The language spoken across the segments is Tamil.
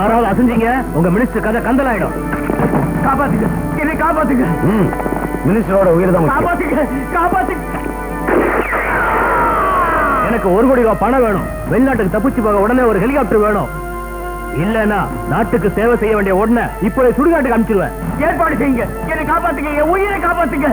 யாராவது அசைஞ்சீங்க உங்க மினிஸ்டர் கதை கந்தலாயிடும். காப்பாத்துங்க, என்னை காப்பாத்துங்க. மினிஸ்டரோட உயிர் தான் காப்பாத்துங்க, காப்பாத்துங்க. எனக்கு 1 கோடி ரூபாய் பணம் வேணும். வெளிநாட்டுக்கு தப்பிச்சு போக உடனே ஒரு ஹெலிகாப்டர் வேணும். இல்லன்னா நாட்டுக்கு சேவை செய்ய வேண்டிய உடனே இப்போ சுடுகாட்டுக்கு அனுப்பிச்சிருவேன். ஏற்பாடு செய்யுங்க, என்னை காப்பாத்துங்க, என் உயிரை காப்பாத்துங்க.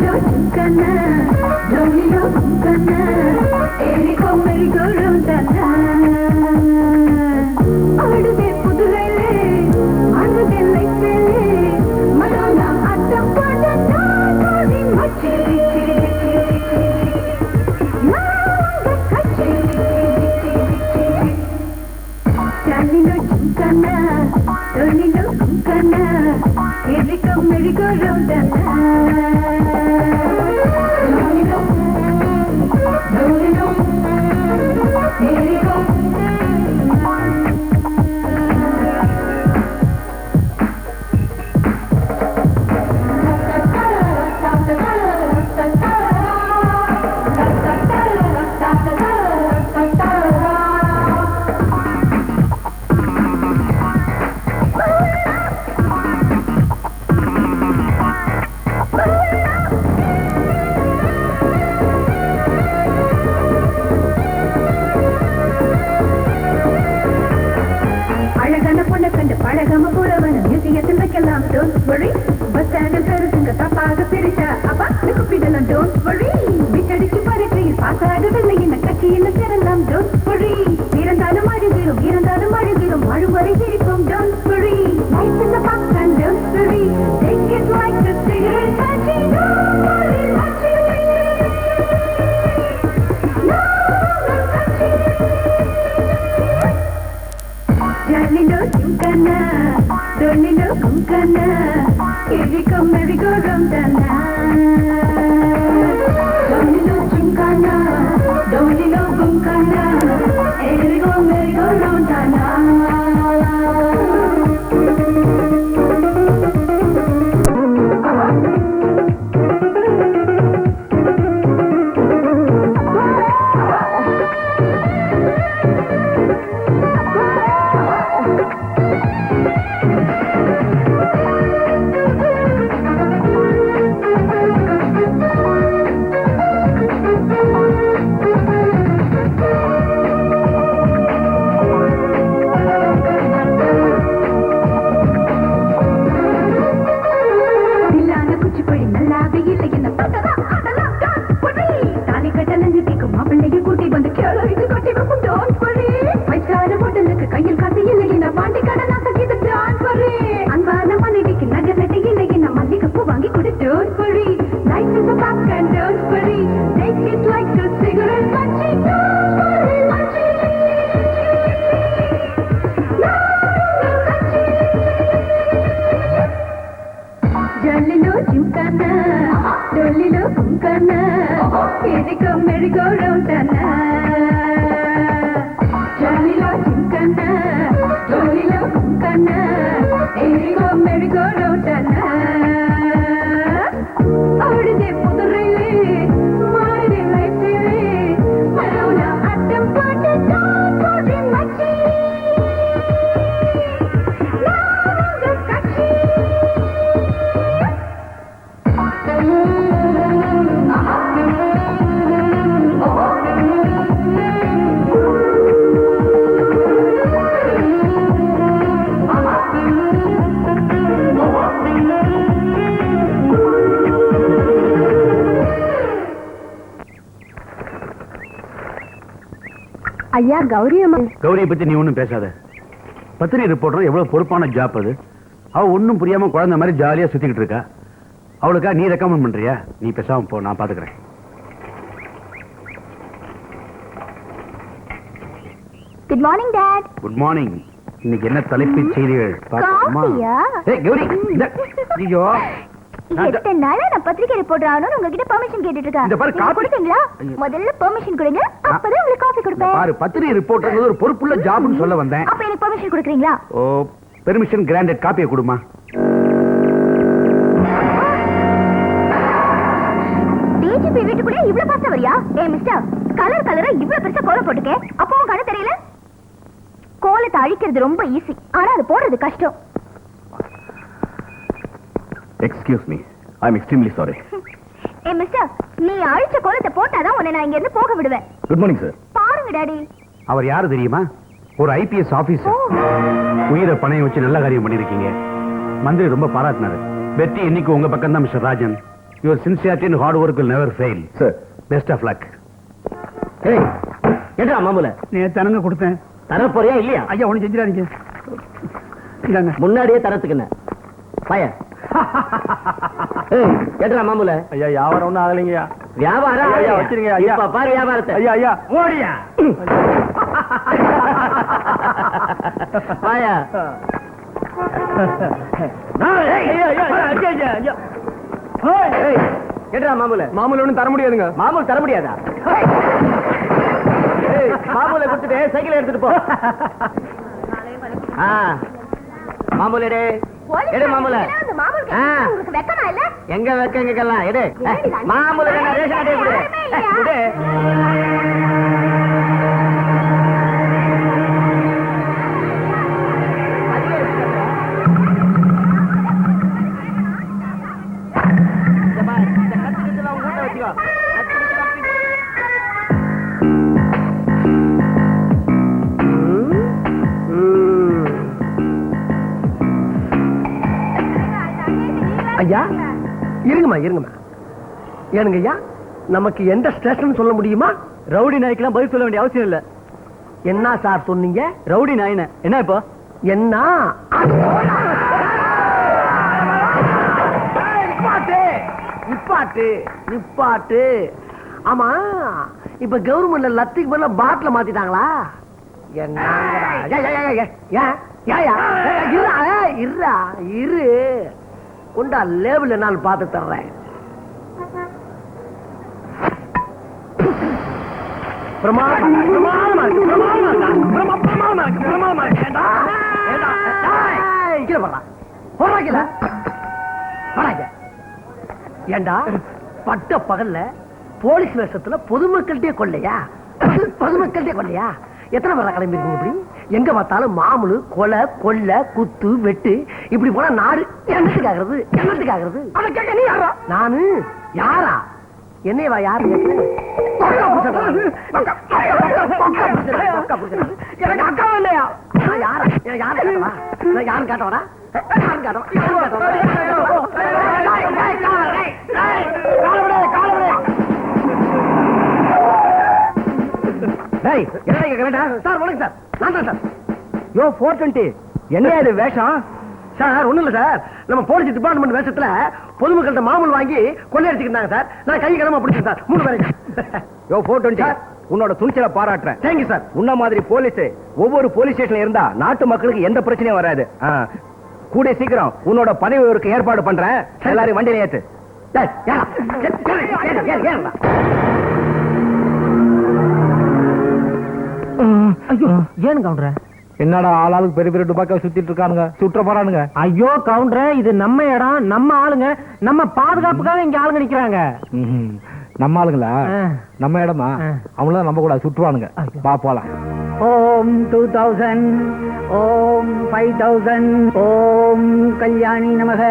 Domino Chukana, Domino Chukana, Eriko Merigo Rondana. Adude Pudurele, Adude Lekele, Madonna Atta Padana, Kodi Machi. Naga Kachi. Domino Chukana, Domino Chukana, Eriko Merigo Rondana. பழகம போறவன மியூசியத்தில் வைக்கலாம் don't worry பஸ் ஸ்டாண்டில் பெருசுங்க தப்பாக பிரிச்சா அப்பா குப்பிடலாம் don't worry விட்டடிச்சு பறக்கையில் பாசாகவில்லை என்ன கட்சியில் சேரலாம் don't worry இருந்தாலும் அழுகிறோம் வாழும் வரை சிரிப்போம் don't worry life is a fun and don't worry take it like a cigarette matching don't worry matching no Domino Chukana, Domino Chukana, Eriko Merigo Rondana. Domino Chukana, Domino Chukana, Eriko Merigo Rondana. Domino Chukana, Domino Chukana, Eriko Merigo Rondana. Domino Chukana, Domino Chukana, Eriko Merigo Rondana. Adude Pudurele, Adude Lekele, Madonna Atta Padana, Kodi Machi. Naga Kachi. ஐயா கௌரி அம்மா கௌரியை பத்தி நீ ஒண்ணும் பேசாத. பத்திரிகை ரிப்போர்ட்டர் எவ்வளவு பொறுப்பான ஜாப் அது. அவ ஒண்ணும் புரியாம குழந்தை மாதிரி ஜாலியா சுத்திக்கிட்டு இருக்கா. அவளுக்கா நீ ரெக்கமெண்ட் பண்றியா? நீ பேசாம போ, நான் பாத்துக்கிறேன். Good morning dot. Good morning. இன்னைக்கு என்ன தலைப்புச் செய்திகள்? காஃபியா? ஏய் கௌரி, ஐயோ எத்தனை நாளா நான் பத்திரிகை ரிப்போர்ட்டர் ஆகணும்னு உங்ககிட்ட பெர்மிஷன் கேட்டுட்டு இருக்கேன். இந்த பாரு காபி கொடுத்தீங்களா? முதல்ல பெர்மிஷன் கொடுங்க, அப்பதான் உங்களுக்கு காபி கொடுப்பேன். பாரு பத்திரிகை ரிப்போர்ட்டர் ஒரு பொறுப்புள்ள ஜாப்னு சொல்ல வந்தேன். அப்ப எனக்கு பெர்மிஷன் கொடுக்குறீங்களா? ஓ பெர்மிஷன் கிராண்டட். காப்பியை கொடுமா. டிஜிபி வீட்டுக்குள்ளே இவ்வளவு பாஸ்டா வரியா? ஏய் மிஸ்டர், கலரா இவ்வளவு பெருசா கோலம் போட்டுக்க. அப்போ உன் கண்ணு தெரியல? கோலத்தை அழிக்கிறது ரொம்ப ஈஸி, ஆனா அது போடுறது கஷ்டம். Excuse me, I am extremely sorry. ஏய் மிஸ்டர், நீ அழிச்ச கோலத்தை போட்டாதான் உன்னை நான் இங்க இருந்து போக விடுவேன். Good morning sir. பாருங்க டாடி. அவர் யாரு தெரியுமா? ஒரு ஐபிஎஸ் ஆபீசர். உயிரை பணையம் வச்சு நல்ல காரியம் பண்ணிருக்கீங்க. மந்திரி ரொம்ப பாராட்டினாரு. வெற்றி இன்னைக்கு உங்க பக்கம் தான் mister Rajan. Your sincerity and hard work will never fail. Sir. Best of luck. ஏய் ஏடா மாமூல நீ தரங்க கொடுத்தேன். தர போறியா இல்லையா? ஐயா ஒண்ணு செஞ்சிடாதீங்க. இந்தாங்க. முன்னாடியே தரத்துக்கு என்ன பய? ஏய் ஏடா மாமூல. ஐயா வியாபாரம் ஒண்ணும் ஆகலைங்கய்யா. வியாபாரம் ஐயா, வச்சிருங்க, ஐயா. இப்ப பாரு வியாபாரத்தை. ஐயா ஐயா ஓடியா பாயா. கேட்டா மாமூல. மாமூல் ஒண்ணும் தர முடியாதுங்க. மாமூல் தர முடியாதா? மாமூலை கொடுத்துட்டு சைக்கிள் எடுத்துட்டு போ. மாமூல் எடு எடு மாமூல. எங்க வெக்கங்கெல்லாம் எடு. மாமூல ரேஷன் அட்டையை கொடு. கொடு. ஐயா இருங்கம்மா இருங்கம்மா. ஏனுங்க ஐயா, நமக்கு எந்த ஸ்டேஷன் சொல்ல முடியுமா? ரவுடி நாய்க்கெல்லாம் பதில் சொல்ல வேண்டிய அவசியம் இல்ல. என்ன சார் சொன்னீங்க? ரவுடி நாயின என்ன இப்போ? என்ன நிப்பாட்டு நிப்பாட்டு நிப்பாட்டு. ஆமா, இப்ப கவர்மெண்ட்ல லத்திக்கு பதிலா பாட்டில மாத்திட்டாங்களா? இரு உண்டா லேபிள் என்னாலும் பார்த்து தர்றேன். ஏண்டா பட்ட பகல்ல போலீஸ் வேஷத்துல பொதுமக்கள்கிட்டே கொள்ளையா? பொதுமக்கள்கிட்டே கொள்ளையா? எத்தனை பேர் கிளம்பி இருக்கீங்க? இப்படி எங்க பார்த்தாலும் மாமூலு, கொலை, கொள்ளை, குத்து, வெட்டு, இப்படி போனா நாடு என்னத்துக்காகிறது? என்னத்துக்காகிறது? நானு யாரா? என்னையவா யாரு? எனக்கு அக்கா இல்லையா? நான் யாரா? யாரு கேட்டவா? நான் யாரும் கேட்டவரா? யாரும் சார் வணக்கம் சார். நான் தான் சார். யோ 420 என்ன இது வேஷம்? சார் ஒண்ணும் இல்ல சார், நம்ம போலீஸ் டிபார்ட்மெண்ட் வேஷத்துல பொதுமக்கள்கிட்ட மாமூல் வாங்கி கொள்ளையடிச்சுக்கிட்டாங்க சார். நான் கை கிளம்ப பிடிச்சேன் சார். 3 பேருக்கு. யோ 420 உன்னோட துணிச்சலை பாராட்டுறேன். Thank you sir. உன்ன மாதிரி போலீஸ் ஒவ்வொரு போலீஸ் ஸ்டேஷன்ல இருந்தா நாட்டு மக்களுக்கு எந்த பிரச்சனையும் வராது. கூடிய சீக்கிரம் உன்னோட பதவி உயர்வுக்கு ஏற்பாடு பண்றேன். எல்லாரும் வண்டியில ஏத்து. ஏன் கவுண்டர? என்னடா ஆளாளுக்கு பெரிய பெரிய துப்பாக்கியை சுத்திட்டு இருக்கானுங்க, சுற்ற போறானுங்க. ஐயோ கவுண்டர, இது நம்ம இடம், நம்ம ஆளுங்க, நம்ம பாதுகாப்புக்காக இங்க ஆளுங்க நிக்கிறாங்க. நம்ம ஆளுங்களா? நம்ம இடமா? அவங்கள நம்ம கூட சுற்றுவானுங்க. பா போலாம். ஓம் 2000 ஓம் 5000 ஓம் கல்யாணி நமக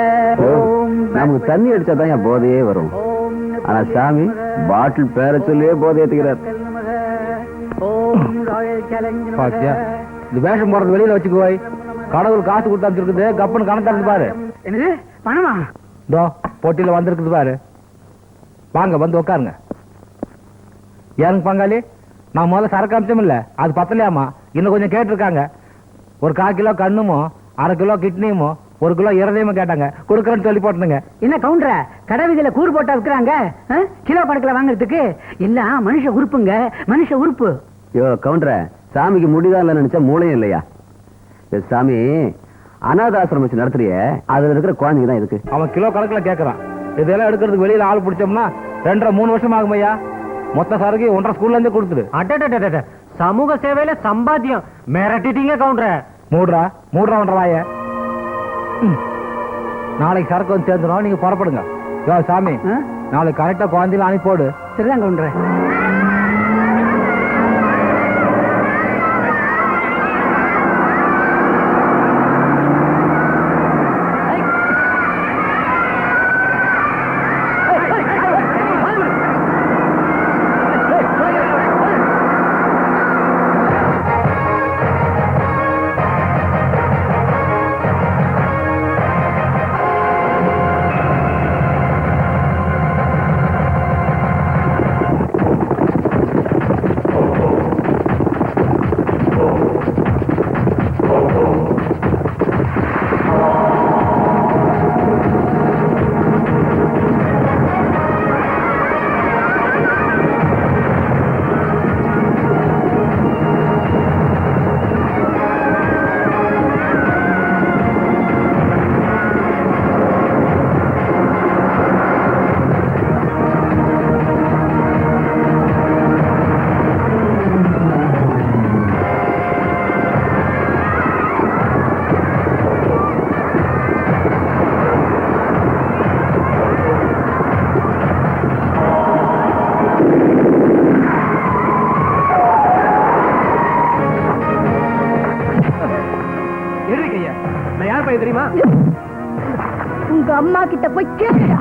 ஓம். நமக்கு தண்ணி அடிச்சாதான் என் போதையே வரும். ஆனா சாமி பாட்டில் பேர சொல்லியே போதை ஏத்துக்கிறார். ஓம் ராயல் சேலஞ்ச் பாத்தியா, இந்த வேஷம் போறது வெளியில வச்சுக்குவாய். கடவுள் காசு கொடுத்து அமைச்சிருக்குது, கப்பன் கணக்கு தரது பாரு. என்னது பணமா? இதோ போட்டியில வந்திருக்குது பாரு. வாங்க வந்து உட்காருங்க. ஏனுங்க பங்காளி, நான் முதல்ல சரக்கு அமிச்சம் இல்ல, அது பத்தலையாமா, இன்னும் கொஞ்சம் கேட்டிருக்காங்க. ஒரு 1/4 கிலோ கண்ணுமோ, 1/2 கிலோ கிட்னியுமோ, 1 கிலோ இருதயமோ கேட்டாங்க. கொடுக்குறேன்னு சொல்லி போட்டுனுங்க. என்ன கவுண்டர, கடைவிதியில கூறு போட்டா விற்கிறாங்க கிலோ கணக்குல வாங்குறதுக்கு? எல்லாம் மனுஷ உறுப்புங்க, மனுஷ உறுப்பு. யோ கவுண்டர, சாமிக்கு முடிதான் இல்ல நினைச்சா மூளையும் இல்லையா? சாமி அநாதாசிரமம் வச்சு நடத்துறிய, அதுல இருக்கிற குழந்தைங்க தான் இருக்கு. அவன் கிலோ கணக்குல கேட்கறான். இதெல்லாம் எடுக்கிறதுக்கு வெளியில ஆள் பிடிச்சோம்னா 2.5-3 வருஷம் ஆகும் ஐயா. மொத்த சரக்கு 1.5 ஸ்கூல்ல இருந்து கொடுத்துடு. அட சமூக சேவையில சம்பாத்தியம் மிரட்டிட்டீங்க கவுண்டர. மூடுறா 1/2 வாய. நாளைக்கு சரக்கு வந்து சேர்ந்துடும், நீங்க புறப்படுங்க. யோ சாமி, நாளைக்கு கரெக்டா குழந்தையில அனுப்பிப்போடு. சரிதான் கவுண்டர. அம்மா கிட்ட போய் கேளுடா.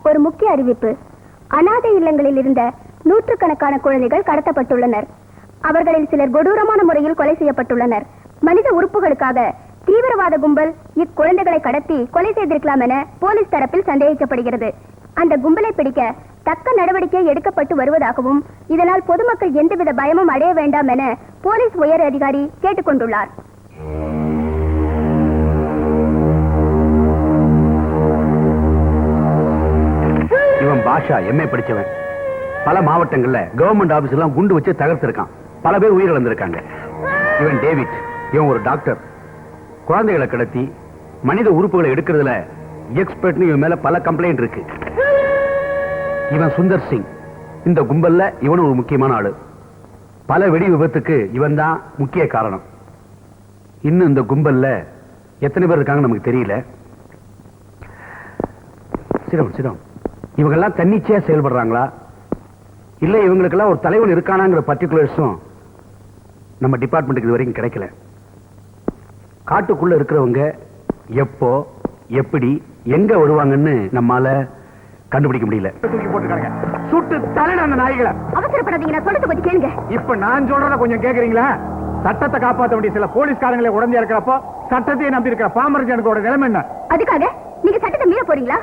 ஒரு முக்கிய அறிவிப்பு. அநாதை இல்லங்களில் இருந்த நூற்றுக்கணக்கான குழந்தைகள் கடத்தப்பட்டுள்ளனர். அவர்களில் சிலர் கொடூரமான முறையில் கொலை செய்யப்பட்டுள்ளனர். மனித உறுப்புகளுக்காக தீவிரவாத கும்பல் இக்குழந்தைகளை கடத்தி கொலை செய்திருக்கலாம் என போலீஸ் தரப்பில் சந்தேகிக்கப்படுகிறது. அந்த கும்பலை பிடிக்க தக்க நடவடிக்கை எடுக்கப்பட்டு வருவதாகவும் இதனால் பொதுமக்கள் எந்தவித பயமும் அடைய வேண்டாம் என போலீஸ் உயர் அதிகாரி கேட்டுக் கொண்டுள்ளார். இவன் பாஷா எம்ஏ படிச்சவன். பல மாவட்டங்கள்ல கவர்மெண்ட் ஆபீஸ் எல்லாம் குண்டு வச்சு தகர்த்திருக்கான். பல பேர் உயிரிழந்திருக்காங்க. இவன் டேவிட். இவன் ஒரு டாக்டர். குழந்தைகளை கடத்தி மனித உறுப்புகளை எடுக்கிறதுல எக்ஸ்பர்ட்னு இவன் மேல பல கம்ப்ளைண்ட் இருக்கு. இவன் சுந்தர் சிங். இந்த கும்பல்ல இவன் ஒரு முக்கியமான ஆளு. பல வெடி விபத்துக்கு இவன் தான் முக்கிய காரணம். இன்னும் இந்த கும்பல்ல எத்தனை பேர் இருக்காங்க நமக்கு தெரியல. சிரம் இவங்கெல்லாம் தன்னிச்சையா செயல்படுறாங்களா இல்ல இவங்களுக்கெல்லாம் ஒரு தலைவன் இருக்கானாங்கிற பர்டிகுலர்ஸும் நம்ம டிபார்ட்மெண்ட்டுக்கு இது வரைக்கும் கிடைக்கல. காட்டுக்குள்ள இருக்கிறவங்க எப்போ எப்படி எங்க வருவாங்கன்னு நம்மால கண்டுபிடிக்க முடியல. தூக்கி போட்டுருக்காங்க. சுட்டு தலையில அந்த நாய்களை. அவசரப்படாதீங்க, நான் சொல்றத பத்தி கேளுங்க. இப்ப நான் சொல்றத கொஞ்சம் கேக்குறீங்களா? சட்டத்தை காப்பாற்ற வேண்டிய சில போலீஸ்காரங்களை உடஞ்சா இருக்கிறப்போ சட்டத்தையே நம்பி இருக்கிற பாமர ஜனங்களோட நிலைமை என்ன? அதுக்காக நீங்க சட்டத்தை மீற போறீங்களா?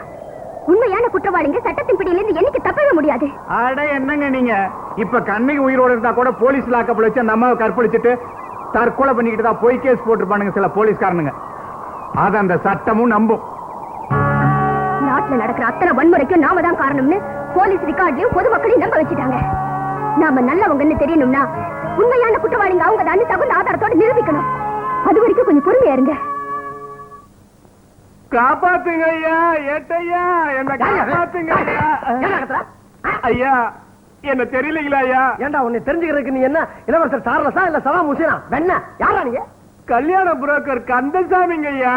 உண்மையான குற்றவாளிங்க சட்டத்தின் பிடியிலிருந்து என்னைக்கு தப்பவே முடியாது. அட என்னங்க நீங்க இப்ப கண்ணைக்கு உயிரோடு இருந்தா கூட போலீஸ் லாக்கப்ல வச்சு அந்த அம்மாவை கற்பழிச்சுட்டு தற்கொலை பண்ணிக்கிட்டு தான் போய் கேஸ் போட்டுருப்பானுங்க சில போலீஸ்காரனுங்க. அத அந்த சட்டமும் நம்பும். நாட்டுல நடக்கிற அத்தனை வன்முறைக்கும் நாம தான் காரணம்னு போலீஸ் ரெக்கார்ட்லயும் பொதுமக்களையும் நம்ப வச்சுட்டாங்க. நாம நல்லவங்கன்னு தெரியணும்னா உண்மையான குற்றவாளிங்க அவங்க தான் தகுந்த ஆதாரத்தோட நிரூபிக்கணும். அது வரைக்கும் கொஞ்சம் பொறுமையா இருங்க. காப்பாத்துங்க ஐயா, ஏட்டையா என்ன காப்பாத்துங்க ஐயா. என்ன தெரியலீங்களா ஐயா? ஏண்டா உன்னை தெரிஞ்சுக்கிறதுக்கு நீ என்ன இளவரசர் சார்லஸா இல்ல சலாம் ஹுசேனா? வெண்ண யாரா நீங்க? கல்யாண புரோக்கர் கந்தசாமிங்க ஐயா.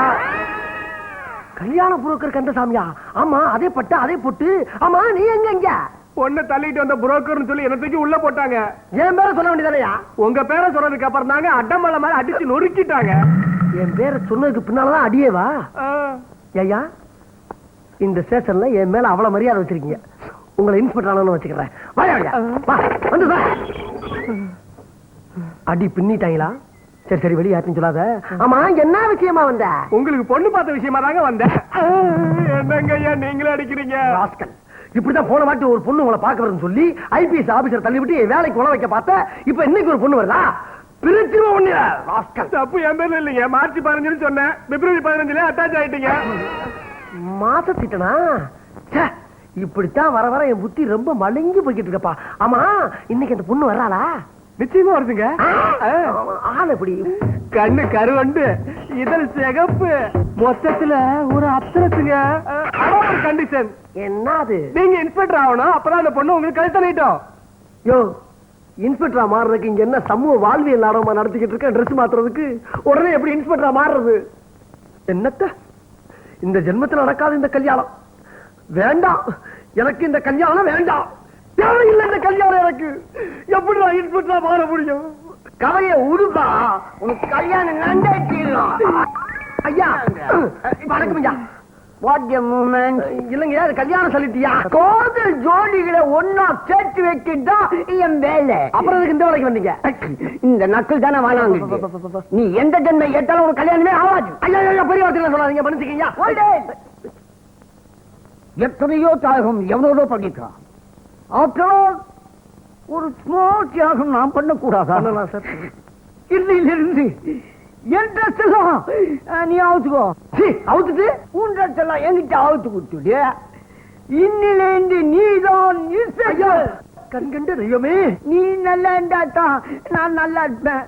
கல்யாண புரோக்கர் கந்தசாமியா? ஆமா, அதே பட்டு அதே பொட்டு. ஆமா, நீ எங்க எங்க பொண்ணை தள்ளிட்டு வந்த புரோக்கர்னு சொல்லி என்ன தூக்கி உள்ள போட்டாங்க. என் பேரை சொல்ல வேண்டியதானயா? உங்க பேரை சொல்றதுக்கு அப்புறம் தாங்க அட்டமலை மாதிரி அடிச்சு நொறுக்கிட்டாங்க. என் பேரை சொன்னதுக்கு பின்னாலதான் அடியேவா? ஐயா, இந்த ஸ்டேஷன்ல என் மேல அவ்வளவு மரியாதை வச்சிருக்கீங்க. உங்களை இன்ஸ்பெக்டர் வச்சுக்கிறேன். அடி பின்னிட்டாங்களா? சரி சரி, வெளியே யாருன்னு சொல்லாத. ஆமா, என்ன விஷயமா வந்த? உங்களுக்கு பொண்ணு பார்த்த விஷயமா தாங்க வந்தேன். என்னங்க ஐயா நீங்களே அடிக்கிறீங்க? இப்படிதான் போன வாட்டி ஒரு பொண்ணு உங்களை பார்க்க வருதுன்னு சொல்லி ஐபிஎஸ் ஆபீசர் தள்ளி விட்டு வேலைக்கு உழ வைக்க பார்த்த. இப்ப இன்னைக்கு ஒரு பொண்ணு வருதா? தப்பு என் பேர்ல இல்லைங்க. மார்ச் 15 சொன்னேன், பிப்ரவரி 15 அட்டாச் ஆயிட்டீங்க. மாசத்திட்டனா? இப்படித்தான் வர வர என் புத்தி ரொம்ப மழுங்கி போய்கிட்டு இருக்கப்பா. ஆமா, இன்னைக்கு அந்த பொண்ணு வர்றாளா? நிச்சயமா வருதுங்க. ஆள் எப்படி? கண்ணு கருவண்டு, இதழ் சிகப்பு, மொத்தத்துல ஒரு அப்சரத்துங்க. ஒரு கண்டிஷன். என்னது? நீங்க இன்ஸ்பெக்டர் ஆகணும், அப்பதான் அந்த பொண்ணு உங்களுக்கு கழுத்த நீட்டும். யோ, இன்ஸ்பெக்டரா மாறுறதுக்கு இங்க என்ன சமூக வாழ்வியல் நாடகமா நடத்திக்கிட்டு இருக்க ட்ரெஸ் மாத்துறதுக்கு உடனே எப்படி இன்ஸ்பெக்டரா மாறுறது? என்னத்த இந்த ஜென்மத்தில் நடக்காத இந்த கல்யாணம் வேண்டாம். எனக்கு இந்த கல்யாணம் வேண்டாம். தேவையில்லை இந்த கல்யாணம் எனக்கு. எப்படி நான் இன்ஸ்பெக்டரா மாற முடியும்? கதையை உருப்பா. உனக்கு கல்யாணம் நண்டாச்சிடலாம். ஐயா வணக்கம் ஐயா. What a moment. இல்லைங்க அது கல்யாணம் சொல்லிட்டியா? கோவில் ஜோடிகளை ஒன்னா சேர்த்து வைக்கிட்டா என் வேலை. அப்புறம் அதுக்கு இந்த வேலைக்கு வந்தீங்க? இந்த நக்கல் தானே வாழாங்க. நீ எந்த ஜென்மை கேட்டாலும் ஒரு கல்யாணமே ஆகாது. ஐயா பெரிய வார்த்தை சொல்லாதீங்க, மன்னிச்சுக்கீங்க. எத்தனையோ தியாகம் எவ்வளோ பண்ணிருக்கான். ஆஃப்டர் ஒரு ஸ்மால் தியாகம் நான் பண்ணக்கூடாதா? சார் இல்லையிலிருந்து என் ட்ரெஸ் எல்லாம் நீ அவுத்துக்கோ. அவுத்துட்டு உன் ட்ரெஸ் எல்லாம் என்கிட்ட அவுத்து கொடுத்துடு. இன்னிலேந்து நீதான் கண்கண்டு தெய்வமே. நீ நல்லா இருந்தாதான் நான் நல்லா இருப்பேன்.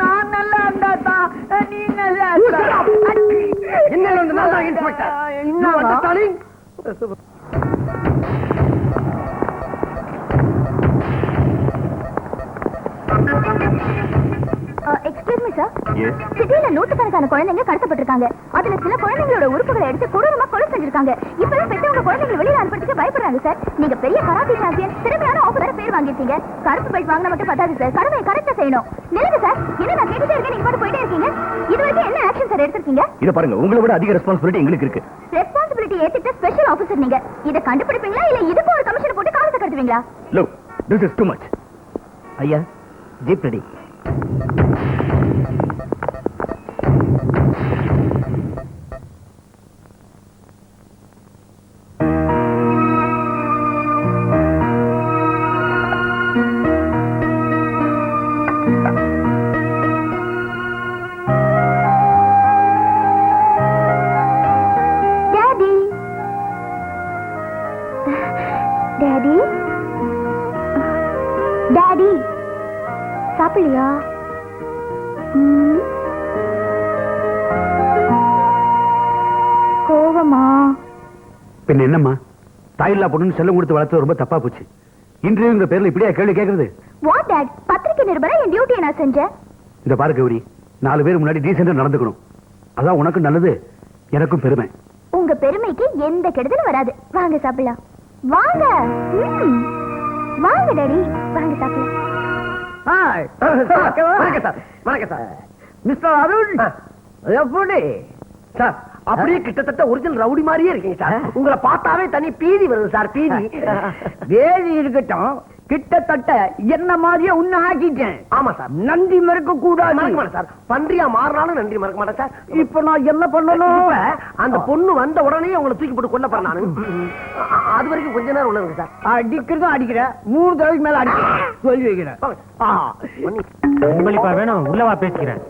நான் நல்லா இருந்தாதான் நீ நல்லா என்ன எக்ஸ்கியூஸ் மீ சார். சிட்டில நூற்றுக்கணக்கான குழந்தைங்க கடத்தப்பட்டிருக்காங்க. அதுல சில குழந்தைங்களோட உறுப்புகளை எடுத்து கொடூரமா கொலை செஞ்சிருக்காங்க. இப்பெல்லாம் பெற்றவங்க குழந்தைங்களை வெளியில அனுப்புறதுக்கு பயப்படுறாங்க சார். நீங்க பெரிய கராத்தே சாம்பியன், திறமையான ஆஃபீஸர் பேர் வாங்கிருக்கீங்க. கருப்பு பெல்ட் வாங்கினா மட்டும் பத்தாது சார், கடமை கரெக்டா செய்யணும். நில்லுங்க சார். என்ன நான் கேட்டுட்டே இருக்கேன், நீங்க பாட்டு போயிட்டே இருக்கீங்க. இது வரைக்கும் என்ன ஆக்ஷன் சார் எடுத்திருக்கீங்க? இத பாருங்க, உங்களை விட அதிக ரெஸ்பான்சிபிலிட்டி எங்களுக்கு இருக்கு. ரெஸ்பான்சிபிலிட்டி ஏத்துட்டு ஸ்பெஷல் ஆஃபீஸர் நீங்க. இத கண்டுபிடிப்பீங்களா இல்ல இதுக்கு ஒரு கமிஷன் போட்டு காலத்தை கடத்துவீங்களா? Look, this is too much. ஐயா ஜீப் ரெடி. டாடி டாடி சாப்பிடலையா? கோவமா? பின்ன என்னம்மா, தாயில்லா பொண்ணு செல்லம் கொடுத்து வளர்த்து ரொம்ப தப்பா போச்சு. இன்டர்வியூங்கிற பேர்ல இப்படியா கேள்வி கேட்கறது? வாட் டாட், பத்திரிக்கை நிருபரா என் டியூட்டியை நான் செஞ்சேன். இந்த பாரு கௌரி, 4 பேர் முன்னாடி டீசெண்டா நடந்துக்கணும். அதான் உனக்கும் நல்லது, எனக்கும் பெருமை. உங்க பெருமைக்கு எந்த கெடுதலும் வராது. வாங்க சாப்பிடலாம். வாங்க வாங்க டாடி, வாங்க சாப்பிடலாம். வணக்கம் சார். மிஸ்டர் அருண் எப்படி சார்? அப்படியே கிட்டத்தட்ட ஒரிஜினல் ரவுடி மாதிரியே இருக்கீங்க சார். உங்களை பார்த்தாவே தனி பீதி வருது சார். பீதி வேதி இருக்கட்டும், கிட்டத்தட்ட என்ன மாதிரியே உன்ன ஆக்கிட்டேன். ஆமா சார், நன்றி மறக்க கூடாது சார். பன்றியா மாறினாலும் நன்றி மறக்க மாட்டேன் சார். இப்ப நான் என்ன பண்ணணும்? அந்த பொண்ணு வந்த உடனே உங்களை தூக்கி போட்டு கொல்ல போறேன் நானு. அது வரைக்கும் கொஞ்ச நேரம் உள்ள இருக்கு சார். அடிக்கிறதும் அடிக்கிறேன், 3 தடவைக்கு மேல அடிக்கிறேன் சொல்லி வைக்கிறேன். வேணும், உள்ளவா பேசிக்கிறேன்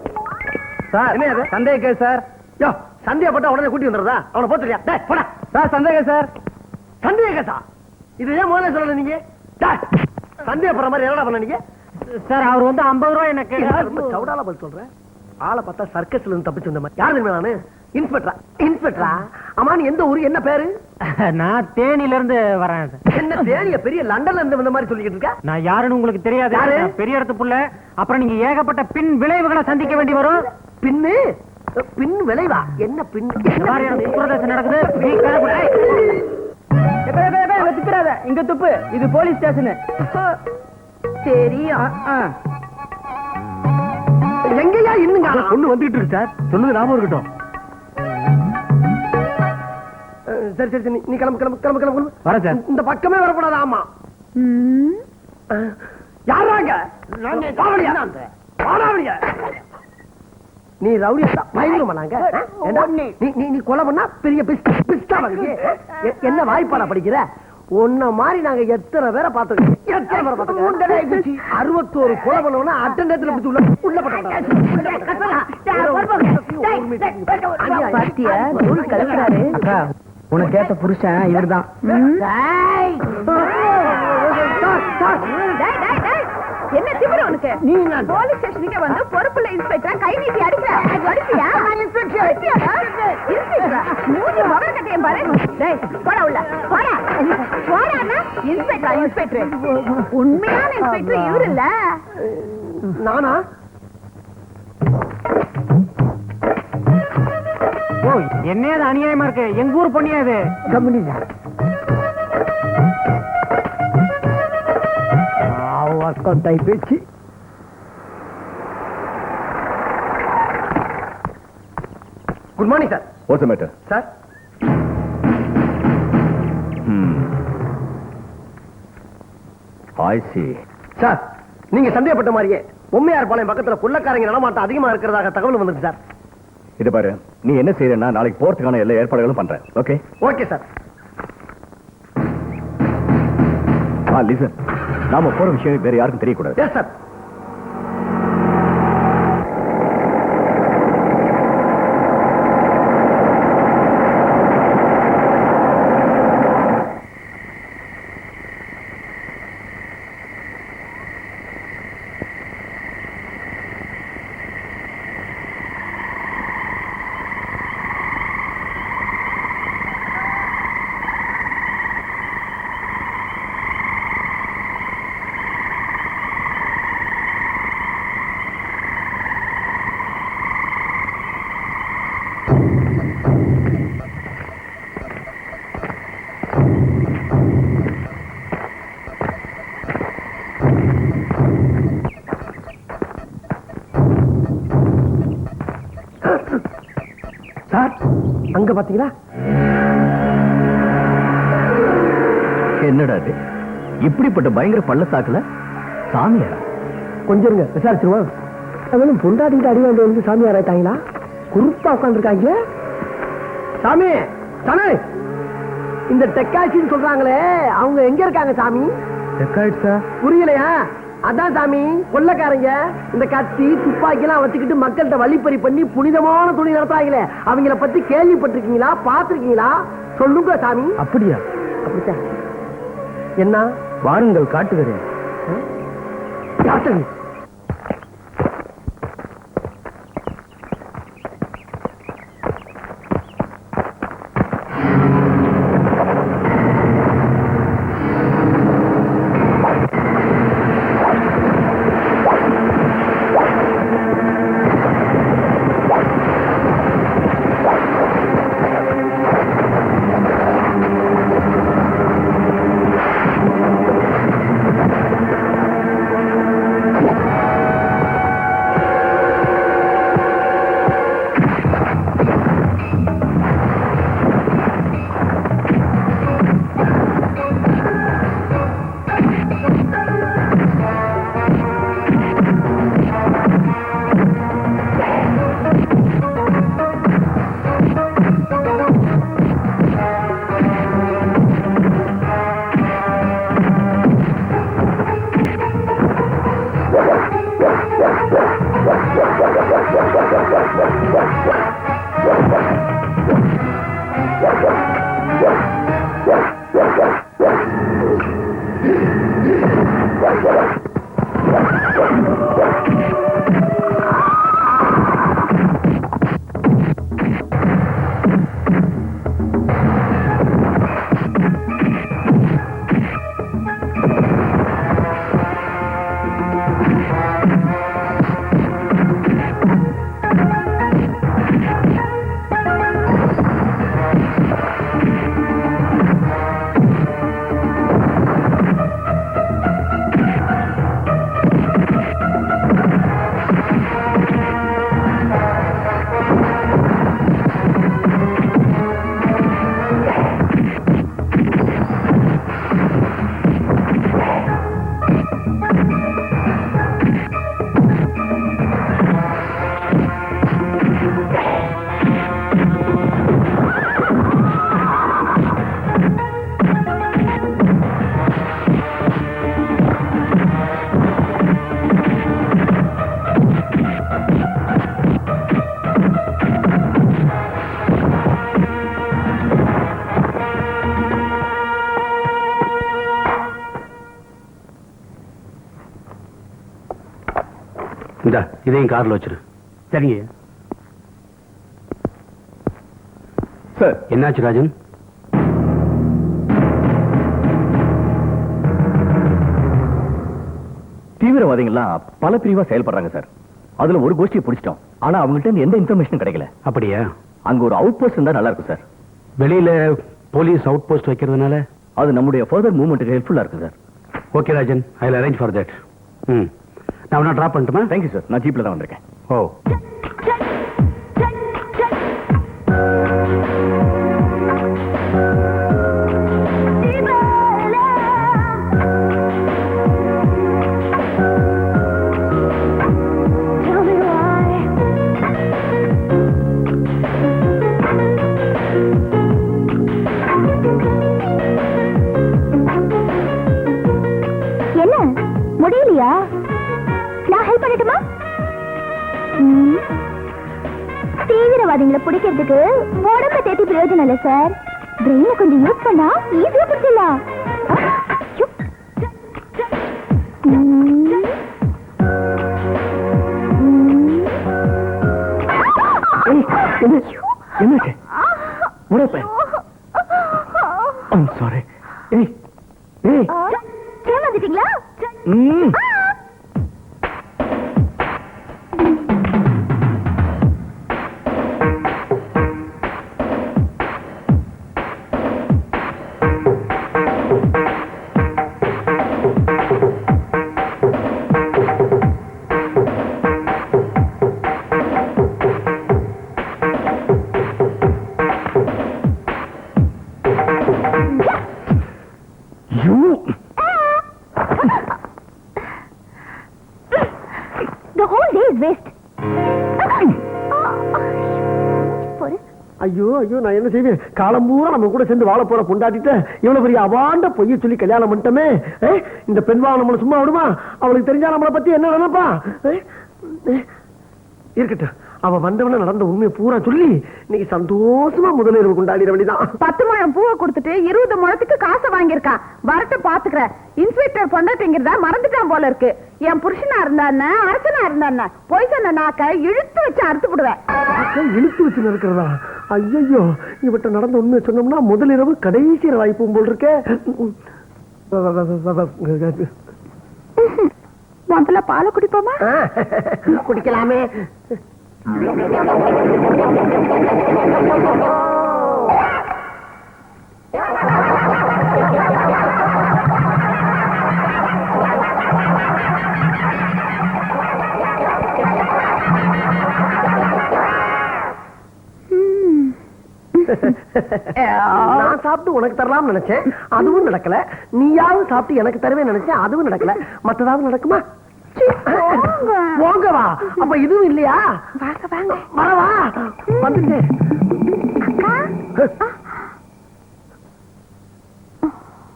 சார். என்ன சந்தேக கேஸ் சார்? யோ, சந்தேகப்பட்டா உடனே கூட்டி வந்துடுறதா? அவனை போத்துறியா? டேய் போடா சார். சந்தேக சார். சந்தேக கேஸா? இது ஏன் முதல்ல சொல்லல நீங்க? சந்தேகப்படுற மாதிரி என்னடா பண்ண நீங்க? சார் அவர் வந்து 50 ரூபாய் எனக்கு ரொம்ப சவுடால பதில் சொல்றேன். ஆளை பார்த்தா சர்க்கஸ்ல இருந்து தப்பிச்சு வந்த மாதிரி. யாரு தெரியுமா நானு? இன்ஸ்பெக்டரா? இன்ஸ்பெக்டரா? அம்மா நீ எந்த ஊரு, என்ன பேரு? நான் தேனில இருந்து வரேன். என்ன தேனிய பெரிய லண்டன்ல இருந்து வந்த மாதிரி சொல்லிக்கிட்டு இருக்க? நான் யாருன்னு உங்களுக்கு தெரியாது. பெரிய இடத்து புள்ள. அப்புறம் நீங்க ஏகப்பட்ட பின் விளைவுகளை சந்திக்க வேண்டி வரும். பின்னு பின் விளைவா? என்ன பின்? பிரதேசம் நடக்குது. துப்புறாத, இங்க துப்பு. இது போலீஸ் ஸ்டேஷன். சரி, எங்கயா இன்னுங்க பொண்ணு வந்துட்டு இருக்கு சார். சொன்னது ஞாபகம் இருக்கட்டும். சரி சரி, நீ கிளம்பு கிளம்பு கிளம்பு கிளம்பு. வர சார். இந்த பக்கமே வரக்கூடாது. ஆமா. யாராங்க? நீ ரவுடியா பயங்கரமா? நாங்க நீ கொலை பண்ணா பெரிய பிஸ்டா வாங்கி என்ன வாய்ப்பாடா படிக்கிற? உன்ன மாதிரி நாங்க எத்தனை பேரை பார்த்தோம். 61 கொலை பண்ணவனா அட்டண்டத்துல பிடிச்சு உள்ள அக்கா, உனக்கு கேட்ட புருஷன் இவர்தான். என்ன திமிரு உனக்கு? நீ போலீஸ் ஸ்டேஷனுக்கு வந்து பொறுப்புள்ள இன்ஸ்பெக்டர் கை நீட்டி அடிக்கிற. அடிப்பியா? இன்ஸ்பெக்டர் மூஞ்சி மகன் கட்டையும் பாரு. டேய் போடா உள்ள போடா. போடான்னா இன்ஸ்பெக்டர் இன்ஸ்பெக்டர் உண்மையான இன்ஸ்பெக்டர் இவரு இல்ல. நானா? ஓ என்னையாது அநியாயமா இருக்கு, எங்க ஊர் பொண்ணியாது. கம்பெனி சார் ஒர்க் அவுட் ஆகி போச்சு. Good morning sir. What's the matter? Sir I see. Sir, நீங்க சந்தேகப்பட்ட மாதிரியே பொம்மையார் பாளையம் பக்கத்துல கொள்ளக்காரங்க நடமாட்டம் அதிகமா இருக்கிறதாக தகவல் வந்துருக்கு சார். இது பாரு, நீ என்ன செய்யறேன்னா நாளைக்கு போறதுக்கான எல்லா ஏற்பாடுகளும் பண்றேன். ஓகே? Okay sir. லிசன், நாம போற விஷயம் வேற யாருக்கும் தெரியக்கூடாது. Yes sir. சார், அங்க பாத்தீங்களா? என்னடா இது? இப்படிப்பட்ட பயங்கர பள்ளத்தாக்குல சாமியாரா? கொஞ்சம் இருங்க, விசாரிச்சிருவோம். அவனும் பொண்டாட்டிட்டு அடி வாங்கி வந்து சாமியார் ஆயிட்டாங்களா? குறுப்பா உட்காந்துருக்காங்க. சாமி, சாமி, இந்த டெக்காய்ச்சின்னு சொல்றாங்களே, அவங்க எங்க இருக்காங்க சாமி? டெக்காய்ட்ஸா? புரியலையா? அதான் சாமி, கொள்ளக்காரங்க இந்த கத்தி துப்பாக்கி எல்லாம் வச்சுக்கிட்டு மக்கள்கிட்ட வழிப்பறி பண்ணி புனிதமான துணி நடத்துறாங்களே, அவங்கள பத்தி கேள்விப்பட்டிருக்கீங்களா? பாத்திருக்கீங்களா? சொல்லுங்க சாமி. அப்படியா? அப்படித்தான். என்ன? வாருங்கள் காட்டுகிறேன். யாத்தவி. இந்த இதையும் கார்ல வச்சிரு. சரிங்க சார். என்னாச்சு ராஜன்? தீவிரவாதிகள்லாம் பல பிரிவா செயல்படுறாங்க சார். அதுல ஒரு கோஷ்டியை பிடிச்சிட்டோம். ஆனா அவங்கள்ட்ட இருந்து எந்த இன்ஃபர்மேஷனும் கிடைக்கல. அப்படியா? அங்க ஒரு அவுட் போஸ்ட் இருந்தா நல்லா இருக்கும் சார். வெளியில போலீஸ் அவுட் போஸ்ட் வைக்கிறதுனால அது நம்முடைய ஃபர்தர் மூவ்மெண்ட்டுக்கு ஹெல்ப்ஃபுல்லா இருக்கு sir. Okay Rajan, I will arrange for that. நான் வேணா ட்ராப் பண்ணட்டுமா? Thank you sir. நான் ஜீப்ல தான் வந்திருக்கேன். ஓ, என்ன முடியலையா? நான் ஹெல்ப் பண்ணட்டுமா? தீவிரவாதிகளை பிடிக்கிறதுக்கு உடம்ப தேத்தி பிரயோஜனம் இல்ல சார். பிரெயினை கொஞ்சம் யூஸ் பண்ணா ஈஸியா பிடிச்சிடலாம். என்னாச்சு? Sorry. ஏமாந்துட்டீங்களா? The whole day is waste. ஐயோ ஐயோ, நான் என்ன செய்வேன்? காலம் பூரா நம்ம கூட சேர்ந்து வாழ போற பொண்டாட்டிட்ட இவ்வளவு பெரிய அவாண்ட பொய்ய சொல்லி கல்யாணம் பண்ணிட்டோமே. இந்த பெண்வா நம்மள சும்மா விடுமா? அவளுக்கு தெரிஞ்சா நம்மளை பத்தி என்ன நினைப்பா? இருக்கட்டும், அவ வந்தவன நடந்த உண்மையை பூரா சொல்லி இன்னைக்கு சந்தோஷமா முதலிரவு கொண்டாடிட வேண்டியதான். 10 முழம் பூவை கொடுத்துட்டு 20 முழத்துக்கு காசை வாங்கியிருக்கான். வரட்டு பாத்துக்கிறேன். இன்ஸ்பெக்டர் பொண்டாட்டிங்கிறதா மறந்துட்டான் போல இருக்கு. என் புருஷனா இருந்தான்னு அரசனா இருந்தான்னு போய் சொன்ன நாக்க இழுத்து வச்சு அறுத்து விடுவேன். இழுத்து வச்சு இருக்கிறதா? ஐயோ, இவட்ட நடந்த உண்மையை சொன்னோம்னா முதலிரவு கடைசி வாய்ப்பும் போல் இருக்கே. முதல்ல பாலை குடிப்போமா? குடிக்கலாமே. நான் சாப்பிட்டு உனக்கு தரலாம் நினைச்சேன், அதுவும் நடக்கல. நீயாவது சாப்பிட்டு எனக்கு தருவேன் நினைச்சேன், அதுவும் நடக்கல. மத்ததாவது நடக்குமா? போங்க வா. அப்ப இதுவும் இல்லையா? வரவா வந்துட்டேன்.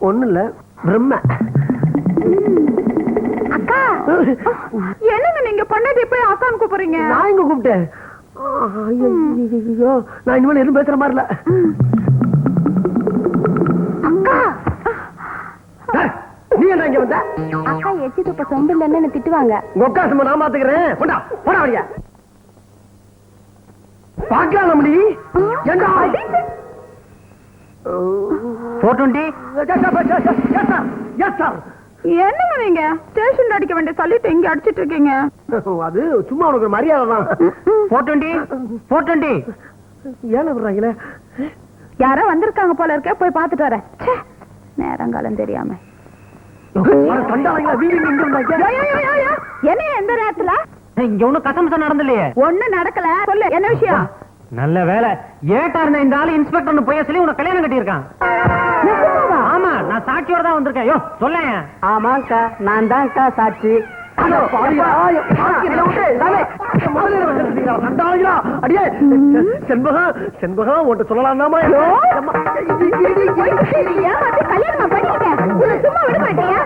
ஒண்ணு இல்ல, பிரம்ம. அக்கா, என்னங்க நீங்க பண்ணது போய் அக்கான்னு கூப்பிடுறீங்க? நான் இங்க கூப்பிட்டேன். ஐயோ, நான் இனிமேல் எதுவும் பேசுற மாதிரி இல்ல. அக்கா, நீ என்ன இங்க வந்த? அக்கா எச்சி துப்ப சொம்பு இல்லன்னு திட்டுவாங்க. உக்கா சும்மா நான் பாத்துக்கிறேன். போடா போடா வழியா. பாக்கலாம் நீ. ஏண்டா 420. Yes sir. என்னங்க நீங்க ஸ்டேஷன்ல அடிக்க வேண்டிய சொல்லிட்டு இங்க அடிச்சிட்டு இருக்கீங்க? அது சும்மா உனக்கு ஒரு மரியாதை தான். 420. ஏன் விடுறாங்களே? யாரோ வந்திருக்காங்க போல இருக்க, போய் பாத்துட்டு வரேன். நேரங்காலம் தெரியாம என்ன எந்த நேரத்துல? இங்க ஒண்ணும் கசமசம் நடந்தலையே. ஒண்ணு நடக்கல. சொல்லு, என்ன விஷயம்? நல்ல வேலை. ஏட்டா இருந்த இந்த ஆளு இன்ஸ்பெக்டர் பொய்ய சொல்லி உனக்கு கல்யாணம் கட்டியிருக்கான். ஆமா, நான் சாட்சியோட தான் வந்திருக்கேன். யோ சொல்லேன். ஆமாக்கா, நான் தான்க்கா சாட்சி. செண்பகம் உன்ட்ட சொல்லலாம்தாமா? கல்யாணமா பண்ணிட்டேன். சும்மா விட மாட்டியா?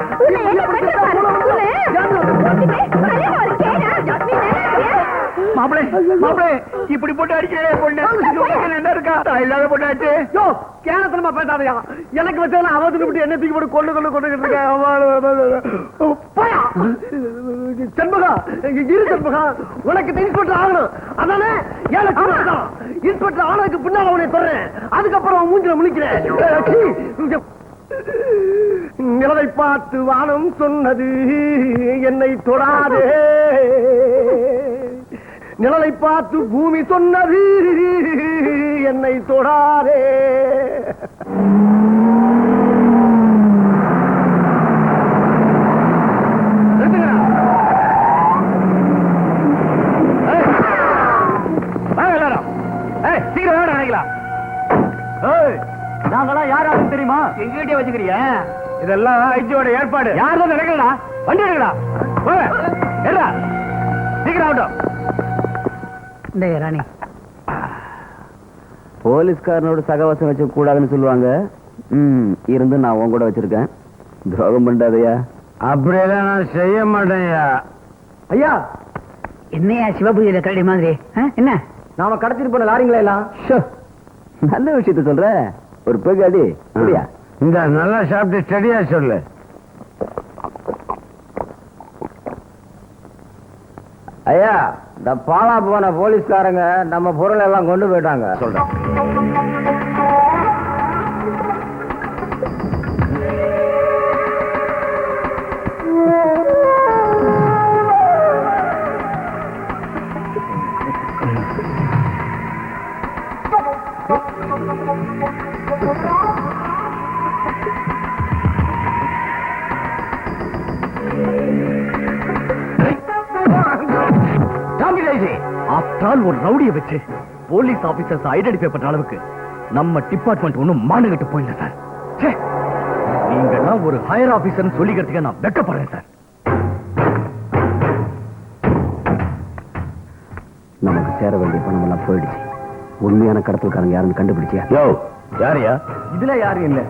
என்ன பண்ணிருப்பாரு? மாப்பிளே மாப்பிளே, இப்படி போட்டு அடிக்கிறேன் பொண்ணு. என்ன இருக்கா இல்லாத பொண்ணாச்சு. யோ கேனத்தனமா பேசாதையா? எனக்கு வச்சதுல அவதுக்கு விட்டு என்ன தூக்கி போட்டு கொண்டு செண்பகா, இரு செண்பகா, உனக்கு இன்ஸ்பெக்டர் ஆகணும் அதானே? 7 லட்சம் தான். இன்ஸ்பெக்டர் ஆனதுக்கு பின்னால உன்னை சொல்றேன். அதுக்கப்புறம் மூஞ்சில முழிக்கிறேன். நிலவை பார்த்து வானம் சொன்னது என்னை தொடாதே, நிழலை பார்த்து பூமி சொன்னது என்னை தொடாதே. சீக்கிரம் நினைக்கலாம். நாங்களாம் யாராலும் தெரியுமா? எங்கிட்டே வச்சுக்கிறியா? இதெல்லாம் ஐஜியோட ஏற்பாடு. யாரும் நினைக்கலடா. வண்டி எடுக்கடா. சீக்கிரம் ஆகட்டும். இந்த ராணி போலீஸ்காரனோட சகவாசம் வச்ச கூடாதுன்னு சொல்லுவாங்க. இருந்து நான் உன் கூட வச்சிருக்கேன். துரோகம் பண்ணாதயா. அப்படியெல்லாம் நான் செய்ய மாட்டேன்யா. ஐயா, என்னையா சிவபூஜையில கரடி மாதிரி என்ன? நாம கடத்திட்டு போன லாரிங்களா எல்லாம் நல்ல விஷயத்த சொல்ற. ஒரு பேகாடி அப்படியா? இந்த நல்லா சாப்பிட்டு ஸ்டடியா சொல்லு. ஐயா, இந்த பாலா போன போலீஸ்காரங்க நம்ம பொருள் எல்லாம் கொண்டு போயிட்டாங்க. சொல்றேன். ஆஃப்டர் ஒரு ரவுடியை வச்சு போலீஸ் ஆபீசர்ஸ் ஐடென்டிஃபை பண்ற அளவுக்கு நம்ம டிபார்ட்மெண்ட் ஒண்ணும் மானங்கிட்டு போயிடல சார். நீங்கெல்லாம் ஒரு ஹையர் ஆபீசர் சொல்லிக்கிறதுக்கு நான் வெக்கப்படுறேன் சார். நமக்கு சேர வேண்டிய பணம் எல்லாம் போயிடுச்சு. உண்மையான கடத்தல்காரங்க யாருன்னு கண்டுபிடிச்சியா? யோ, யாரையா? இதுல யாரும் இல்ல.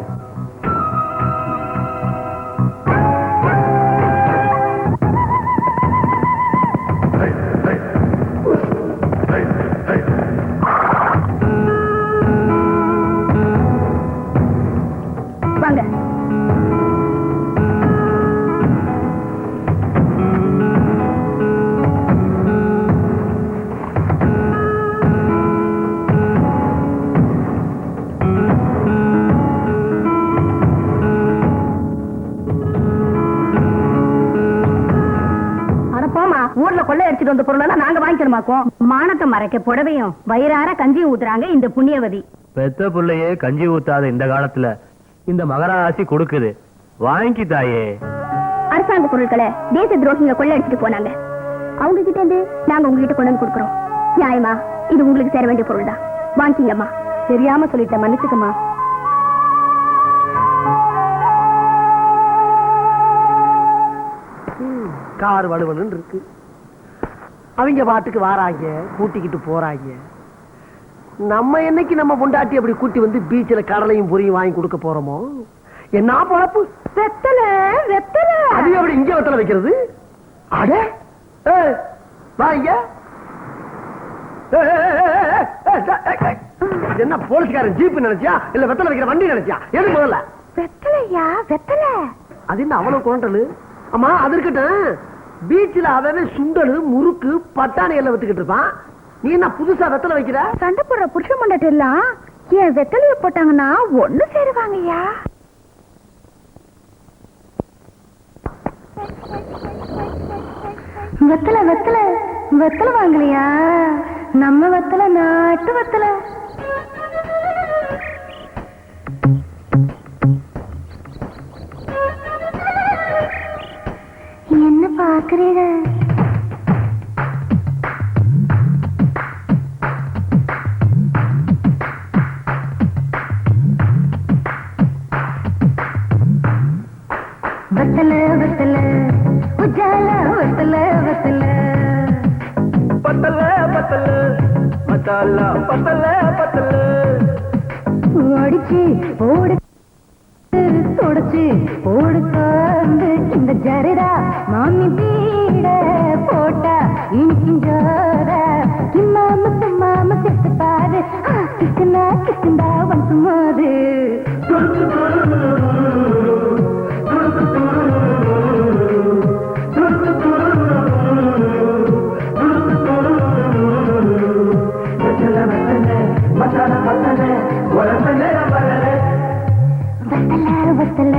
வாங்க. ஊர்ல கொள்ளை அடிச்சுட்டு வந்த பொருளெல்லாம் நாங்க வாங்கிக்கணுமாக்கும். மானத்தை மறைக்க புடவையும் வயிறார கஞ்சியும் ஊத்துறாங்க இந்த புண்ணியவதி. பெத்த புள்ளையே கஞ்சி ஊத்தாத இந்த காலத்துல இந்த மகராசி கொடுக்குது. வாங்கி தாயே. அரசாங்க பொருட்களை தேச துரோகிங்க கொள்ளை அடிச்சுட்டு போனாங்க. அவங்க கிட்ட இருந்து நாங்க உங்ககிட்ட கொண்டு வந்து கொடுக்கறோம். நியாயமா? இது உங்களுக்கு சேர வேண்டிய பொருள் தான். வாங்கிக்கங்கம்மா. தெரியாம சொல்லிட்டேன், மன்னிச்சுக்கம்மா. கார் வலுவலுன்னு இருக்கு. அவங்க பாட்டுக்கு வாராங்க, கூட்டிக்கிட்டு போறாங்க. நம்ம என்னைக்கு நம்ம பொண்டாட்டி அப்படி கூட்டி வந்து பீச்சில் கடலையும் பொரியும் வாங்கி கொடுக்க போறோமோ? என்ன பொழப்பு? வெத்தல வெத்தல அது எப்படி இங்க வெத்தலை வைக்கிறது? அட வாங்க. என்ன போலீஸ்காரன் ஜீப் நினைச்சியா இல்ல வெத்தலை வைக்கிற வண்டி நினைச்சியா? எது முதல்ல? வெத்தலையா? வெத்தல அது என்ன அவ்வளவு குரண்டலு? அம்மா அது இருக்கட்டும். பீச்சில் அவன் சுண்டலு முறுக்கு பட்டாணி எல்லாம் வித்துக்கிட்டு இருப்பான். நீ என்ன புதுசா வெத்தலை வைக்கிற? சண்டை போடுற புருஷ மண்டட்டு எல்லாம் என் வெத்தலைய போட்டாங்கன்னா ஒண்ணு சேருவாங்கய்யா. வெத்தலை வெத்தலை வெத்தலை வாங்கலையா? நம்ம வெத்தலை நாட்டு வெத்தலை. என்ன பாக்குறீங்க? வெத்தல வெத்தல உஜால வெத்தல வெத்தல பத்தல பத்தல மசாலா பத்தல பத்தல அடிச்சு போடு தொடச்சு போடு காந்து இந்த ஜரடா மாமி பீட போட்டா இனிக்கிஞ்சோர கிம்மாம சும்மாம செத்து பாரு கிசுனா கிசுண்டா வந்து மோது வத்தல வத்தல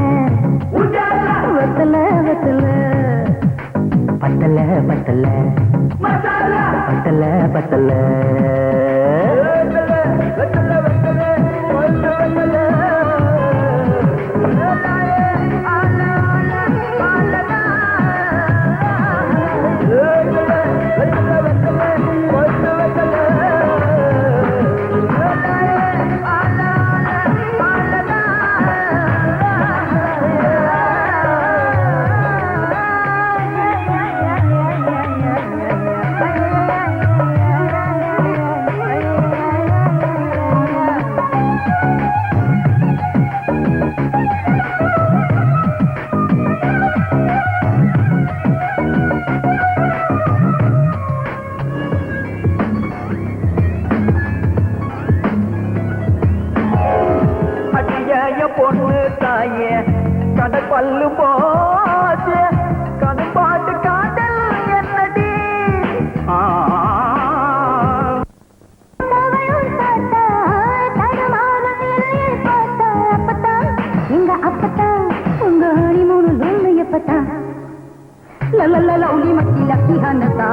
வெத்தல வெத்தல பத்தல பத்தல பத்தல பத்தல பொண்ணு தாயே கடை பல்லு போச்சு கண்பாட்டு காதல் என்னடி எங்க அப்பத்தா உங்க ஹனிமூனு சொல்லையப்பத்தா லலலலௌலி மக்கி லக்கிஹனதா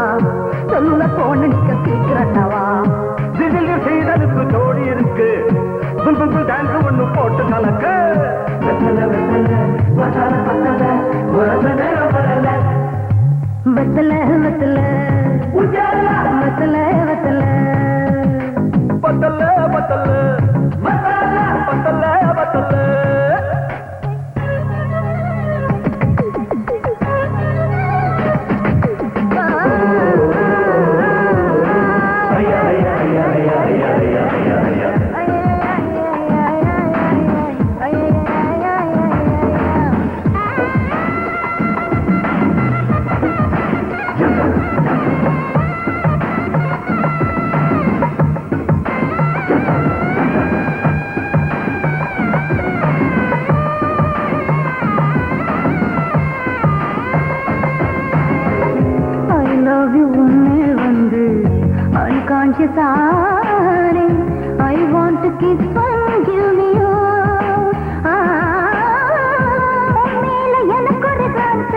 சொல்லுல போன நிக்க சீக்கிரட்டவா திடீர்னு செய்தலுக்கு தோடி இருக்கு புல் டான்ஸ் ஒண்ணு போட்டு கலக்க வெத்தல வெத்தல வெத்தல வெத்தல பத்தல பத்தல பத்தல பத்தல darling, I want to kiss and give me your மேல எனக்கு ஒரு glance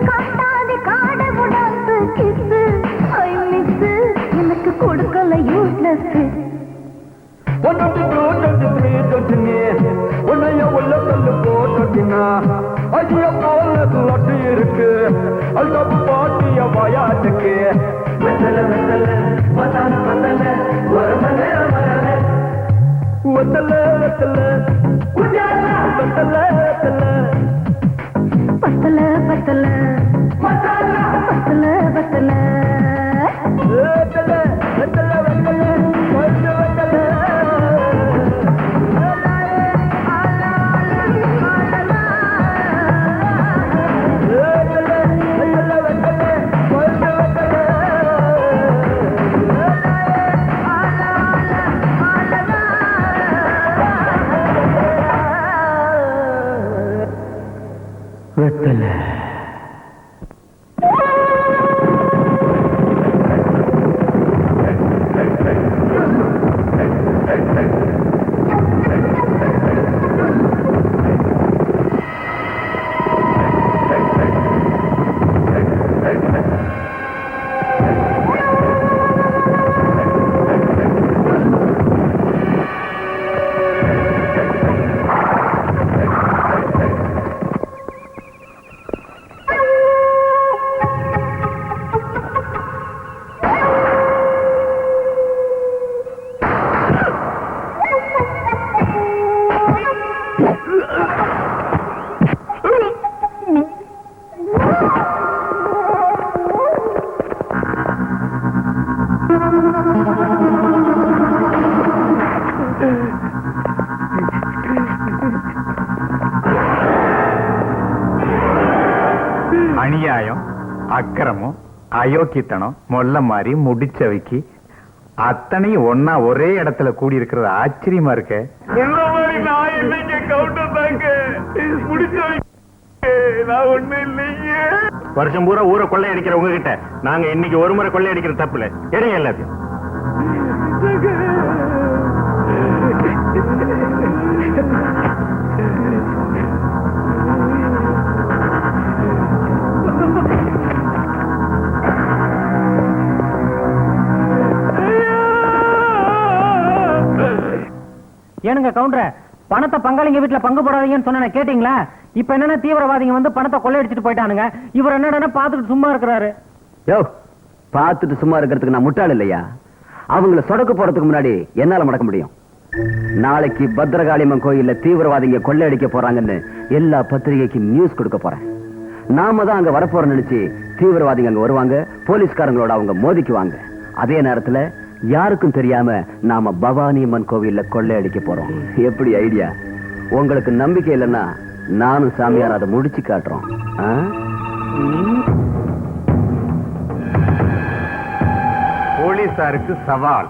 காட்டாது காடவு dance kiss I miss எனக்கு கொடுக்கல useless 1 2 3 24 உன்னைய உள்ள கல்லு போட்டுட்டினா ஐயா போல லட்டு இருக்கு அல்டப் பாட்டிய வாயாட்டுக்கு வெத்தல வெத்தல மசான் பத்தல வரமலே வரல வெத்தல வெத்தல குஜாலா வெத்தல வெத்தல பத்தல பத்தல மசாலா பத்தல பத்தல வெத்தல வெத்தல வெத்தல வெத்தல வெத்தல வெத்தல அநியாயம் அக்கிரமம் அயோக்கியத்தனம் மொல்ல மாதிரி முடிச்சவைக்கு அத்தனையும் ஒன்னா ஒரே இடத்துல கூடி இருக்கிறது ஆச்சரியமா இருக்க இந்த மாதிரி நான் இல்லைங்க கவுண்டர் தாங்க முடிச்சவைக்கு நான் ஒண்ணு இல்லைங்க வருஷம் பூரா ஊரை கொள்ளையடிக்கிற உங்ககிட்ட நாங்க இன்னைக்கு ஒரு முறை கொள்ளையடிக்கிற தப்புல எடுங்க எல்லாத்தையும் ஏனுங்க கவுண்டர பணத்தை பங்காளிங்க வீட்டுல பங்கு போடாதீங்கன்னு சொன்ன கேட்டீங்களா? இப்ப என்னன்னா தீவிரவாதிங்க வந்து பணத்தை கொள்ளையடிச்சிட்டு போயிட்டானுங்க. இவர் என்னடா பாத்துட்டு சும்மா இருக்கிறாரு. யோ, பாத்துட்டு சும்மா இருக்கிறதுக்கு நான் முட்டாள் இல்லையா? அவங்கள சொடக்க போறதுக்கு முன்னாடி என்னால மடக்க முடியும். நாளைக்கு பத்ரகாளியம்மன் கோயில்ல தீவிரவாதிங்க கொள்ளையடிக்க போறாங்கன்னு எல்லா பத்திரிகைக்கும் நியூஸ் கொடுக்க போறேன். நாம தான் அங்க வரப்போற நினைச்சு தீவிரவாதிங்க அங்க வருவாங்க, போலீஸ்காரங்களோட அவங்க மோதிக்குவாங்க. அதே நேரத்துல யாருக்கும் தெரியாம நாம பவானியம்மன் கோவில்ல கொள்ளையடிக்க போறோம். எப்படி ஐடியா? உங்களுக்கு நம்பிக்கை இல்லைன்னா நானும் சாமியார் அதை முடிச்சு காட்டுறோம். போலீசாருக்கு சவால்.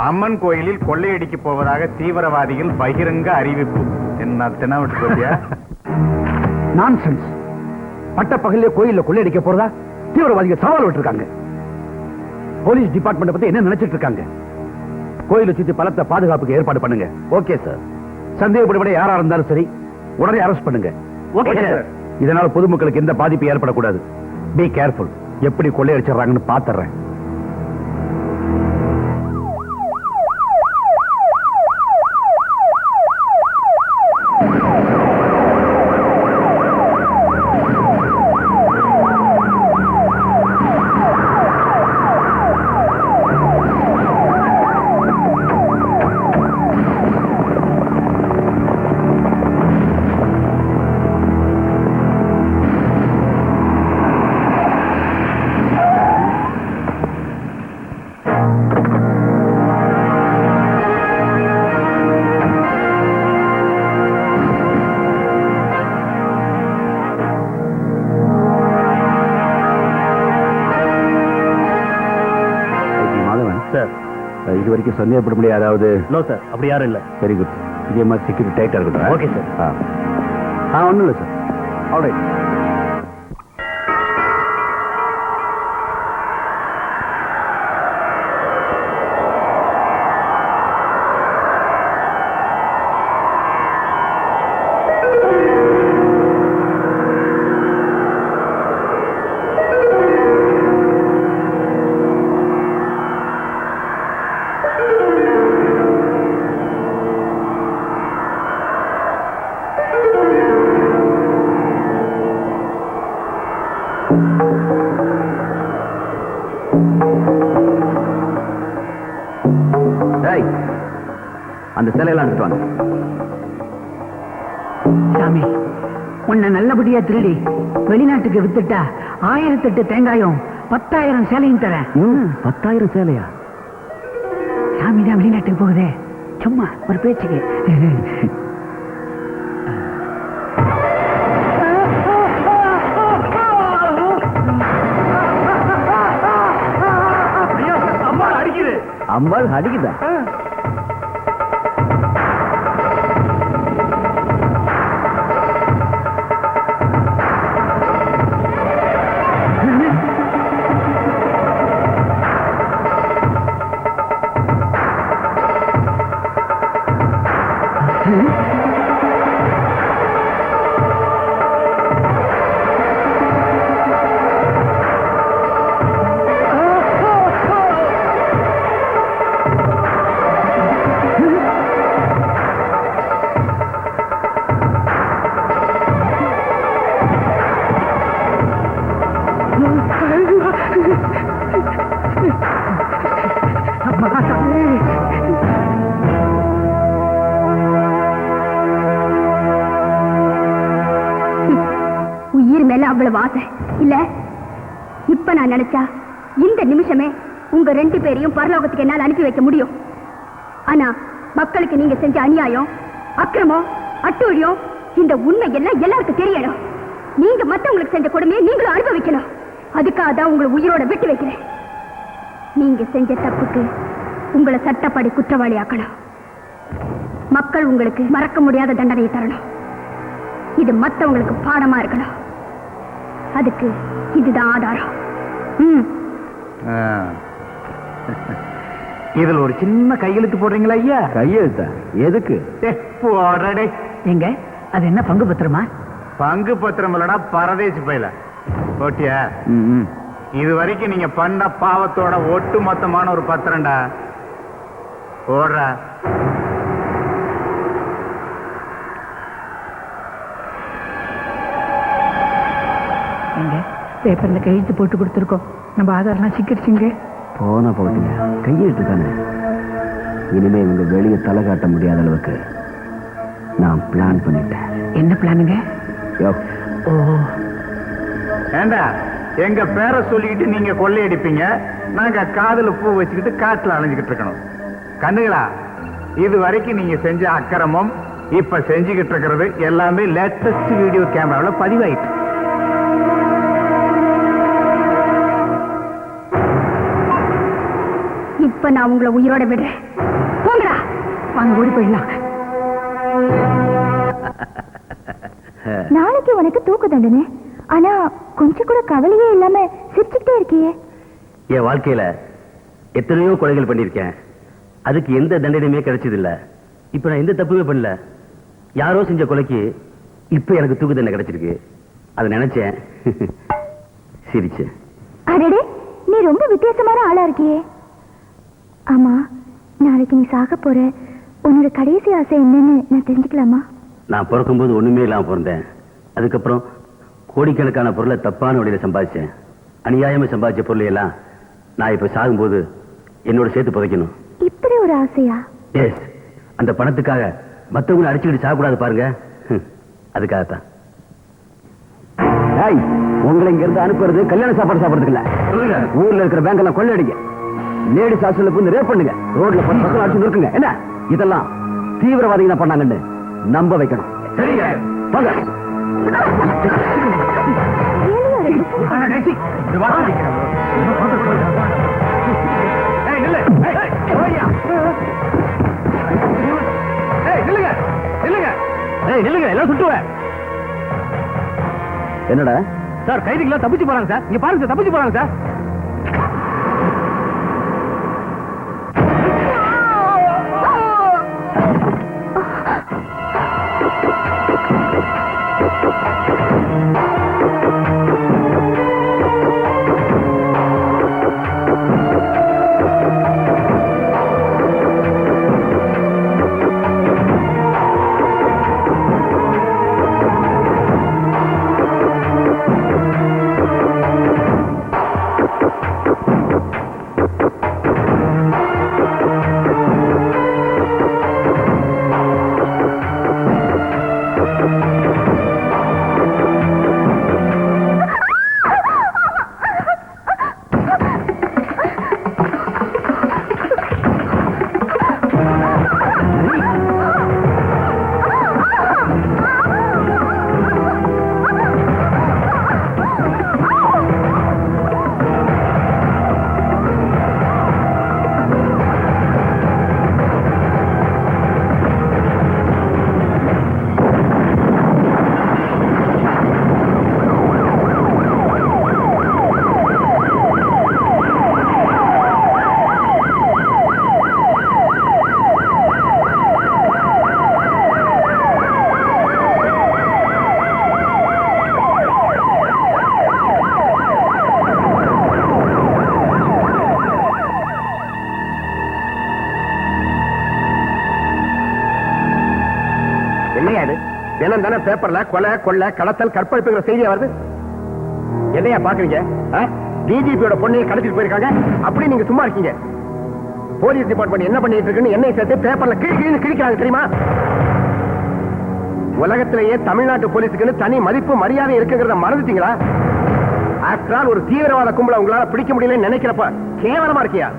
அம்மன் கோயிலில் கொள்ளையடிக்க போவதாக தீவிரவாதிகள் பகிரங்க அறிவிப்பு. என்ன தினவிட்டு போட்டியா? நான்சென்ஸ். பட்ட பகல்ல கோயில்ல கொள்ளையடிக்க போறதா தீவிரவாதிகள் சவால் விட்டுருக்காங்க. போலீஸ் டிபார்ட்மெண்ட் பத்தி என்ன நினைச்சிட்டு இருக்காங்க? கோயிலை சுத்தி பலத்த பாதுகாப்புக்கு ஏற்பாடு பண்ணுங்க. Okay sir. சந்தேகப்படவிட யாரா இருந்தாலும் சரி உடனே அரெஸ்ட் பண்ணுங்க. Okay sir. இதனால பொதுமக்களுக்கு எந்த பாதிப்பு ஏற்படக்கூடாது. Be careful. எப்படி கொள்ளையடிச்சிடறாங்கன்னு பாத்துறேன். இது வரைக்கும் சந்தேகப்பட முடியாது. அதாவது நோ சார், அப்படி யாரும் இல்ல. Very good. இதே மாதிரி செக்யூரிட்டி டைட்டா இருக்கட்டும். Okay sir. ஒண்ணும் இல்லை சார். ஆல்ரைட். அந்த சிலையெல்லாம் எடுத்துட்டு வாங்க. சாமி, உன்னை நல்லபடியா திருடி வெளிநாட்டுக்கு வித்துட்டா 1008 தேங்காயும் 10,000 சேலையும் தரேன். 10,000 சேலையா? சாமி தான் வெளிநாட்டுக்கு போகுதே, சும்மா ஒரு பேச்சுக்கு. அம்பாள் அடிக்குதா? உயிர் மேல அவ்வளவு ஆசை இல்ல? இப்ப நான் நினைச்சா இந்த நிமிஷமே உங்க 2 பேரையும் பரலோகத்துக்கு என்னால் அனுப்பி வைக்க முடியும். ஆனா மக்களுக்கு நீங்க செஞ்ச அநியாயம், அக்கிரமம், அட்டூழியம், இந்த உண்மை எல்லாம் எல்லாருக்கும் தெரியணும். நீங்க மத்தவங்களுக்கு செஞ்ச கொடுமையை நீங்களும் அனுபவிக்கணும். அதுக்காக தான் உங்களை உயிரோட விட்டு வைக்கிறேன். நீங்க செஞ்ச தப்புக்கு உங்களை சட்டப்படி குற்றவாளி ஆக்கணும். மக்கள் உங்களுக்கு மறக்க முடியாத தண்டனையை தரணும். இது மத்தவங்களுக்கு பாடமா இருக்கணும். அதுக்கு இதுதான் ஆதாரம். இதுல ஒரு சின்ன கையெழுத்து போடுறீங்களா ஐயா? கையெழுத்தா? எதுக்கு? போடடே. எங்க அது என்ன பங்கு பத்திரமா? பங்கு பத்திரம் இல்லடா, பரதேசி பையில போட்டியா? இது வரைக்கும் நீங்க பண்ண பாவத்தோட ஒட்டு மொத்தமான ஒரு பத்திரம்டா. போடுற. பேப்பர்ல கையெழுத்து போட்டு கொடுத்துருக்கோம். நம்ம ஆதாரெல்லாம் சிக்கிடுச்சுங்க. போன போட்டுங்க, கையெழுத்து தானே. இனிமே இவங்க வெளியே தலை காட்ட முடியாத அளவுக்கு நான் பிளான் பண்ணிட்டேன். என்ன பிளானுங்க? ஓ, ஏண்டா எங்க பேரை சொல்லிக்கிட்டு நீங்க கொள்ளையடிப்பீங்க, நாங்க காதுல பூ வச்சுக்கிட்டு காட்டுல அலைஞ்சுக்கிட்டு இருக்கணும். கண்ணுகளா, இது வரைக்கும் நீங்க செஞ்ச அக்கிரமம் இப்ப செஞ்சுக்கிட்டு இருக்கிறது எல்லாமே லேட்டஸ்ட் வீடியோ கேமரால பதிவாயிட்டு. இப்ப நான் உங்களை உயிரோட விடுறேன். போங்கடா, வாங்க ஓடி போயிடலாம். நாளைக்கு உனக்கு தூக்கு தண்டனை. ஆனா கொஞ்சம் கூட கவலையே இல்லாம சிரிச்சுக்கிட்டே இருக்கியே. என் வாழ்க்கையில எத்தனையோ கொலைகள் பண்ணிருக்கேன். அதுக்கு எந்த தண்டனையுமே கிடைச்சது இல்ல. இப்ப நான் எந்த தப்புமே பண்ணல. யாரோ செஞ்ச கொலைக்கு இப்ப எனக்கு தூக்கு தண்டனை கிடைச்சிருக்கு. அதை நினைச்சேன், சிரிச்சேன். அடடே, நீ ரொம்ப வித்தியாசமான ஆளா இருக்கியே. ஆமா, நாளைக்கு நீ சாக போற. உன்னோட கடைசி ஆசை என்னன்னு நான் தெரிஞ்சுக்கலாமா? நான் பிறக்கும்போது ஒண்ணுமே இல்லாம பிறந்தேன். அதுக்கப்புறம் கோடிக்கணக்கான பொருளை தப்பான வழியில சம்பாதிச்சேன். அநியாயமா சம்பாதிச்ச பொருளை எல்லாம் நான் இப்ப சாகும்போது என்னோட சேர்த்து புதைக்கணும். இப்படி ஒரு ஆசையா? எஸ். அந்த பணத்துக்காக மத்தவங்களை அடிச்சுக்கிட்டு சாகக்கூடாது பாருங்க. அதுக்காகத்தான் உங்களை இங்க இருந்து அனுப்புறது கல்யாண சாப்பாடு சாப்பிடுறதுக்கு இல்ல. ஊர்ல இருக்கிற பேங்க் எல்லாம் கொள்ளடிங்க, லேடிஸ் ஹாஸ்டல்ல போய் ரேப் பண்ணுங்க, ரோட்ல பசங்க அடிச்சு நிறுத்துங்க. என்ன இதெல்லாம் தீவிரவாதிங்க தான் பண்ணாங்கன்னு நம்ப வைக்கணும். சரிங்க, வாங்க. என்னடா சார், கைதிகளா தப்பிச்சு போறாங்க சார். இங்க பாருங்க சார், தப்பிச்சு போறாங்க சார். தினம் தானே பேப்பர்ல கொலை கொள்ளை கடத்தல் கற்பழிப்புங்கிற செய்தியா வருது. என்னையா பாக்குறீங்க? டிஜிபியோட பொண்ணையை கடத்திட்டு போயிருக்காங்க, அப்படி நீங்க சும்மா இருக்கீங்க? போலீஸ் டிபார்ட்மெண்ட் என்ன பண்ணிட்டு இருக்குன்னு என்னை சேர்த்து பேப்பர்ல கிழி கிழிக்கிறாங்க தெரியுமா? உலகத்திலேயே தமிழ்நாட்டு போலீஸுக்குன்னு தனி மதிப்பு மரியாதை இருக்குங்கிறத மறந்துட்டீங்களா? ஆஃப்டர் ஆல் ஒரு தீவிரவாத கும்பலை உங்களால பிடிக்க முடியலன்னு நினைக்கிறப்ப கேவலமா இருக்கியா?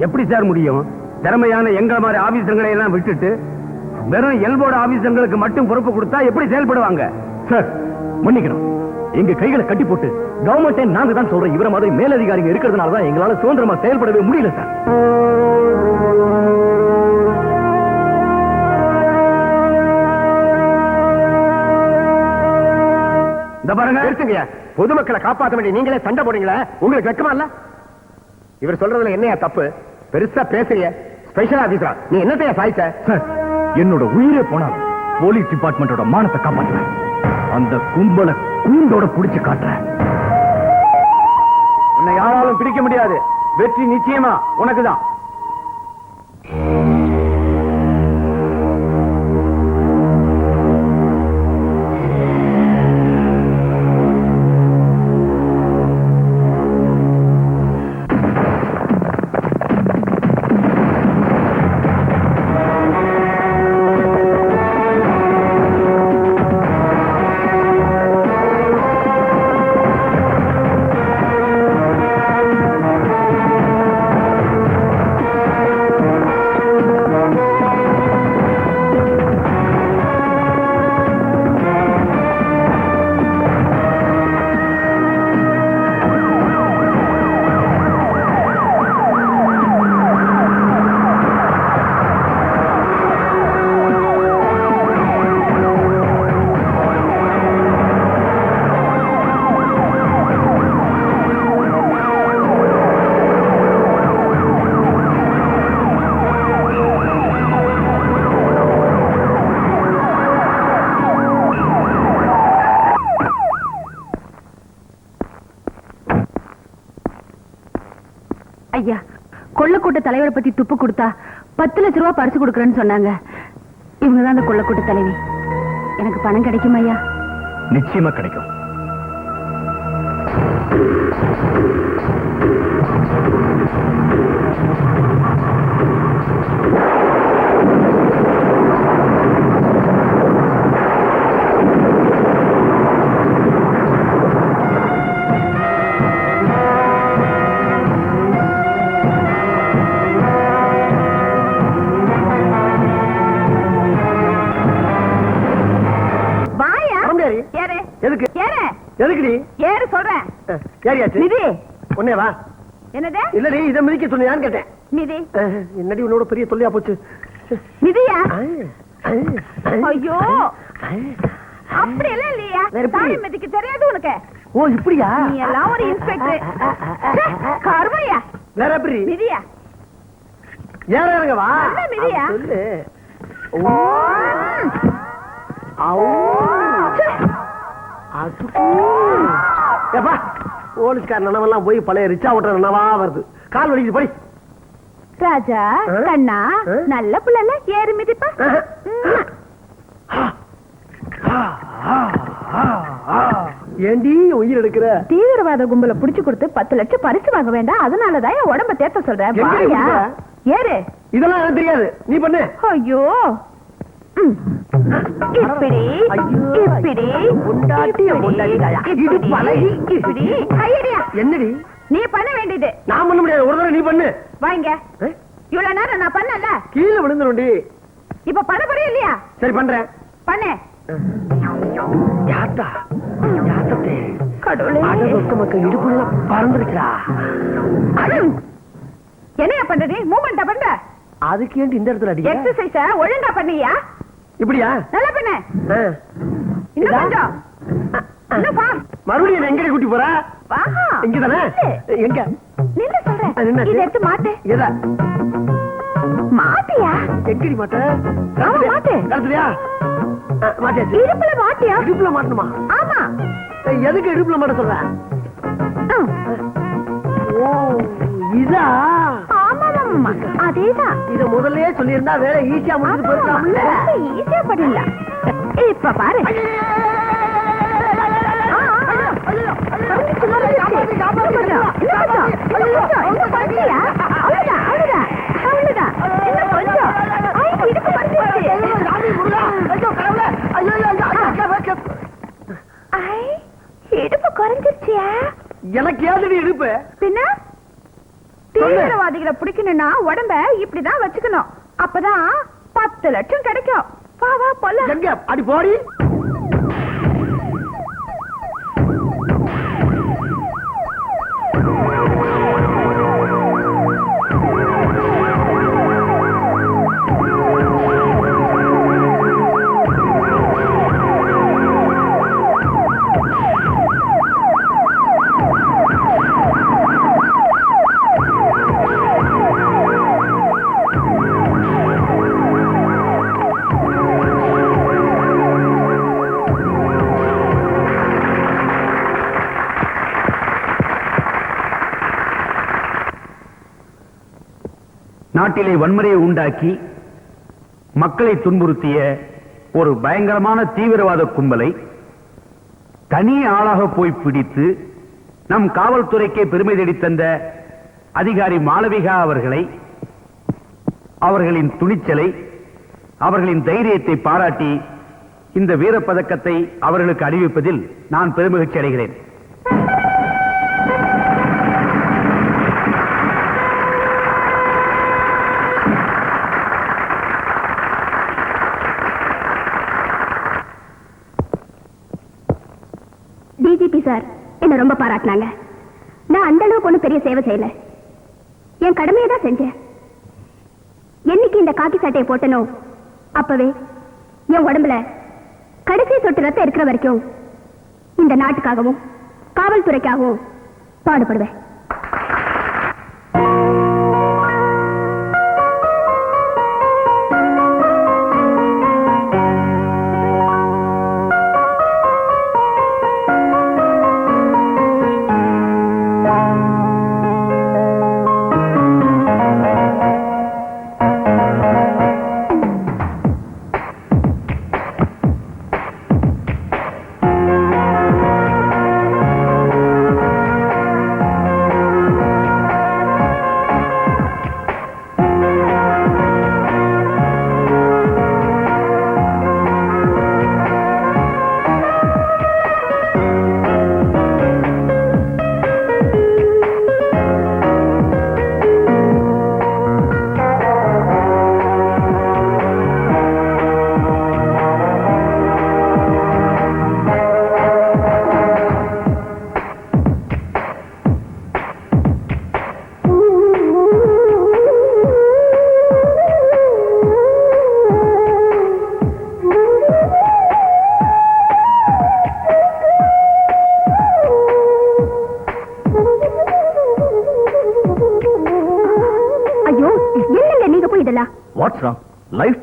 எப்படி சார் முடியும்? திறமையான எங்களை மாதிரி ஆபீசர்களை எல்லாம் விட்டுட்டு வெறும் எல்போர்டு ஆபீசர்களுக்கு மட்டும் பொறுப்பு கொடுத்தா எப்படி செயல்படுவாங்க? சார், மன்னிக்கணும். எங்க கைகளை கட்டி போட்டு கவர்மெண்ட் நாங்க தான் சொல்றோம். இவர மாதிரி மேலதிகாரிங்க இருக்கிறதுனால தான் எங்களால சுதந்திரமா செயல்படவே முடியல சார். இந்த பாருங்க, இருக்குங்க. பொதுமக்களை காப்பாற்ற வேண்டிய நீங்களே சண்டை போடுறீங்களா? உங்களுக்கு வெக்கமா இல்ல? இவர் சொல்றதுல என்னையா தப்பு? பெருசா பேசுறீங்க. ஸ்பெஷல் ஆபீசரா நீ என்னத்தையா சாய்ச்ச? சார், என்னோட உயிரே போனாலும் போலீஸ் டிபார்ட்மெண்டோட மானத்தை காப்பாற்றுறேன். அந்த கும்பலை கூண்டோட புடிச்சு காட்டுறேன். உன்னை யாராலும் பிடிக்க முடியாது. வெற்றி நிச்சயமா உனக்குதான். தலைவரை பத்தி துப்பு கொடுத்தா 10 லட்சம் ரூபாய் பரிசு கொடுக்கறேன்னு சொன்னாங்க. இவங்கதான் அந்த கொள்ளக்கூட்ட தலைவி. எனக்கு பணம் கிடைக்கும் ஐயா? நிச்சயமா கிடைக்கும். எதுக்கு எதுக்குடி ஏறு சொல்றேன். ஏறியாச்சு நிதி ஒன்னே வா. என்னது? இல்லடி இதை மிதிக்க சொன்னியான்னு கேட்டேன். நிதி என்னடி உன்னோட பெரிய தொல்லையா போச்சு. நிதியா? ஐயோ அப்படி எல்லாம் இல்லையா? தாலி மிதிக்க தெரியாது உனக்கு? ஓ இப்படியா? நீ எல்லாம் ஒரு இன்ஸ்பெக்டர் கருமையா? வேற எப்படி மிதியா? ஏற இறங்க வா. மிதியா? சொல்லு. ஏப்பா போலீஸ்கார நினைவெல்லாம் போய் பழைய ரிச்சா ஓட்டுற நினைவா வருது. கால் வலிக்குது படி. ராஜா கண்ணா நல்ல புள்ளல ஏறு மிதிப்பா. ஏண்டி உயிர் எடுக்கிற? தீவிரவாத கும்பல புடிச்சு கொடுத்து 10 லட்சம் பரிசு வாங்க வேண்டாம். அதனாலதான் என் உடம்ப தேத்த சொல்றேன். வாயா ஏறு. இதெல்லாம் எனக்கு தெரியாது, நீ பண்ணு. ஐயோ இப்படி இப்படி இப்படி கையடியா. என்னடி நீ பண்ண வேண்டியது? நான் பண்ண முடியாது. ஒரு தடவை நீ பண்ணு. வாங்க. இவ்வளவு நேரம் நான் பண்ணல. கீழே விழுந்துருண்டி. இப்ப பண்ண போறியா இல்லையா? சரி பண்றேன். பண்ணு. யாத்தா யாத்தே கடவுளே நமக்கு இடுப்புல பறந்துருச்சா? என்னையா பண்றது? மூவ்மெண்டா பண்ற? அதுக்கு ஏன் இந்த இடத்துல அடிக்க? எக்ஸர்சைஸ ஒழுங்கா பண்ணியா? இப்படியா? நல்லா பண்ணு. இன்னும் கொஞ்சம். இன்னும் பா. மறுபடியும் எங்கடி கூட்டி போற? வாஹா. இங்கதானே? எங்க? நில்லு சொல்றேன். நின்னாச்சு. இத எடுத்து மாட்டு. எதா? மாட்டியா? எங்கடி மாட்ட? ஆமா மாட்டு. கரெக்ட்யா? மாட்டியாச்சு. இடுப்புல மாட்டியா? இடுப்புல மாட்டணுமா? ஆமா. எதுக்கு இடுப்புல மாட்ட சொல்ற? ஓ இதா? ஆமா அதேதான். இத முதல்லயே சொல்லியிருந்தா வேலை ஈஸியா முடிஞ்சு போயிருக்கலாம்ல. ஈஸியா பண்ணிடல. இப்ப பாரு. இடுப்பு குறைஞ்சிருச்சியா? எனக்கு ஏதடி இடுப்பு? பின்ன தீவிரவாதிகளை பிடிக்கணும்னா உடம்ப இப்படிதான் வச்சுக்கணும். அப்பதான் 10 லட்சம் கிடைக்கும். வா வா போல. எங்க அடி போடி. நாட்டிலே வன்முறையை உண்டாக்கி மக்களை துன்புறுத்திய ஒரு பயங்கரமான தீவிரவாத கும்பலை தனி ஆளாக போய் பிடித்து நம் காவல்துறைக்கே பெருமை தேடித் தந்த அதிகாரி மாளவிகா அவர்களை, அவர்களின் துணிச்சலை, அவர்களின் தைரியத்தை பாராட்டி இந்த வீரப்பதக்கத்தை அவர்களுக்கு அறிவிப்பதில் நான் பெருமகிழ்ச்சி அடைகிறேன். டிஜிபி சார் என்ன ரொம்ப பாராட்டினாங்க. நான் அந்த அளவுக்கு ஒன்றும் பெரிய சேவை செய்யல, என் கடமையை தான் செஞ்சேன். என்னைக்கு இந்த காக்கி சட்டையை போட்டனோ அப்பவே என் உடம்புல கடைசி சொட்டு ரத்தம் இருக்கிற வரைக்கும் இந்த நாட்டுக்காகவும் காவல்துறைக்காகவும் பாடுபடுவேன்.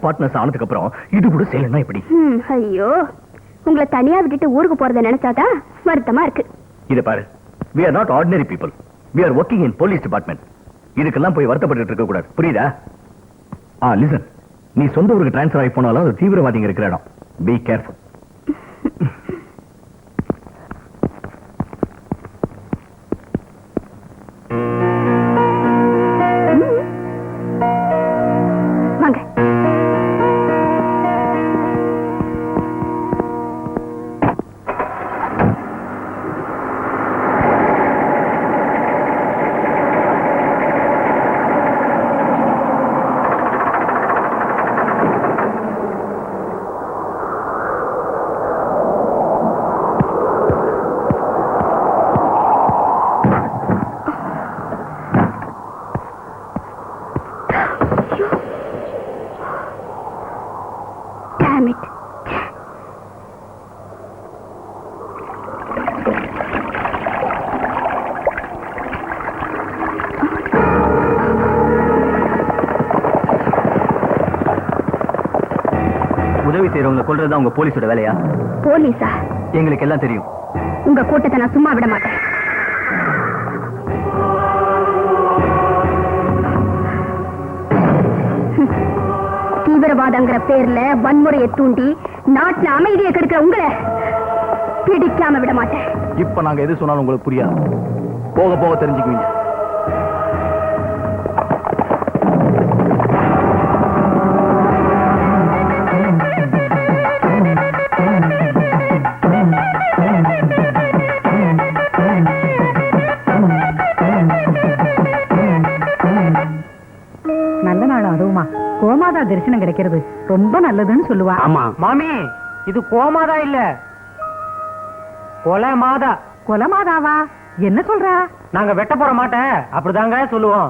பார்ட்னர்ஸ் ஆனதுக்கு அப்புறம் இது கூட செய்யலன்னா எப்படி? ஐயோ, உங்களை தனியா விட்டுட்டு ஊருக்கு போறத நினைச்சாதான் வருத்தமா இருக்கு. இத பாரு, we are not ordinary people. We are working in police department. இதுக்கெல்லாம் போய் வருத்தப்பட்டு இருக்க கூடாது, புரியுதா? லிசன், நீ சொந்த ஊருக்கு டிரான்ஸ்ஃபர் ஆகி போனாலும் அது தீவிரவாதிங்க இருக்கிற இடம். Be careful. வாங்க. Damn it. உதவி செய்யறவங்க கொல்றதா உங்க போலீஸோட வேலையா? போலீஸா? எங்களுக்கு எல்லாம் தெரியும். உங்க கூட்டத்தை நான் சும்மா விட மாட்டேன். தீவிரவாதங்கிற பேர்ல வன்முறையை தூண்டி நாட்டுல அமைதியை கெடுக்கிற உங்களை பிடிக்காம விட மாட்டேன். இப்ப நாங்க எது சொன்னாலும் உங்களுக்கு புரியாது. போக போக தெரிஞ்சுக்குவீங்க. நல்ல நாள் அதுவுமா கோமாதா தரிசனம் கிடைக்கிறது ரொம்ப நல்லதுன்னு சொல்லுவா. ஆமா மாமி, இது கோமாதா இல்ல, கொலை மாதா. கொலை மாதாவா? என்ன சொல்ற? நாங்க வெட்ட போற மாட்டேன் அப்படிதாங்க சொல்லுவோம்.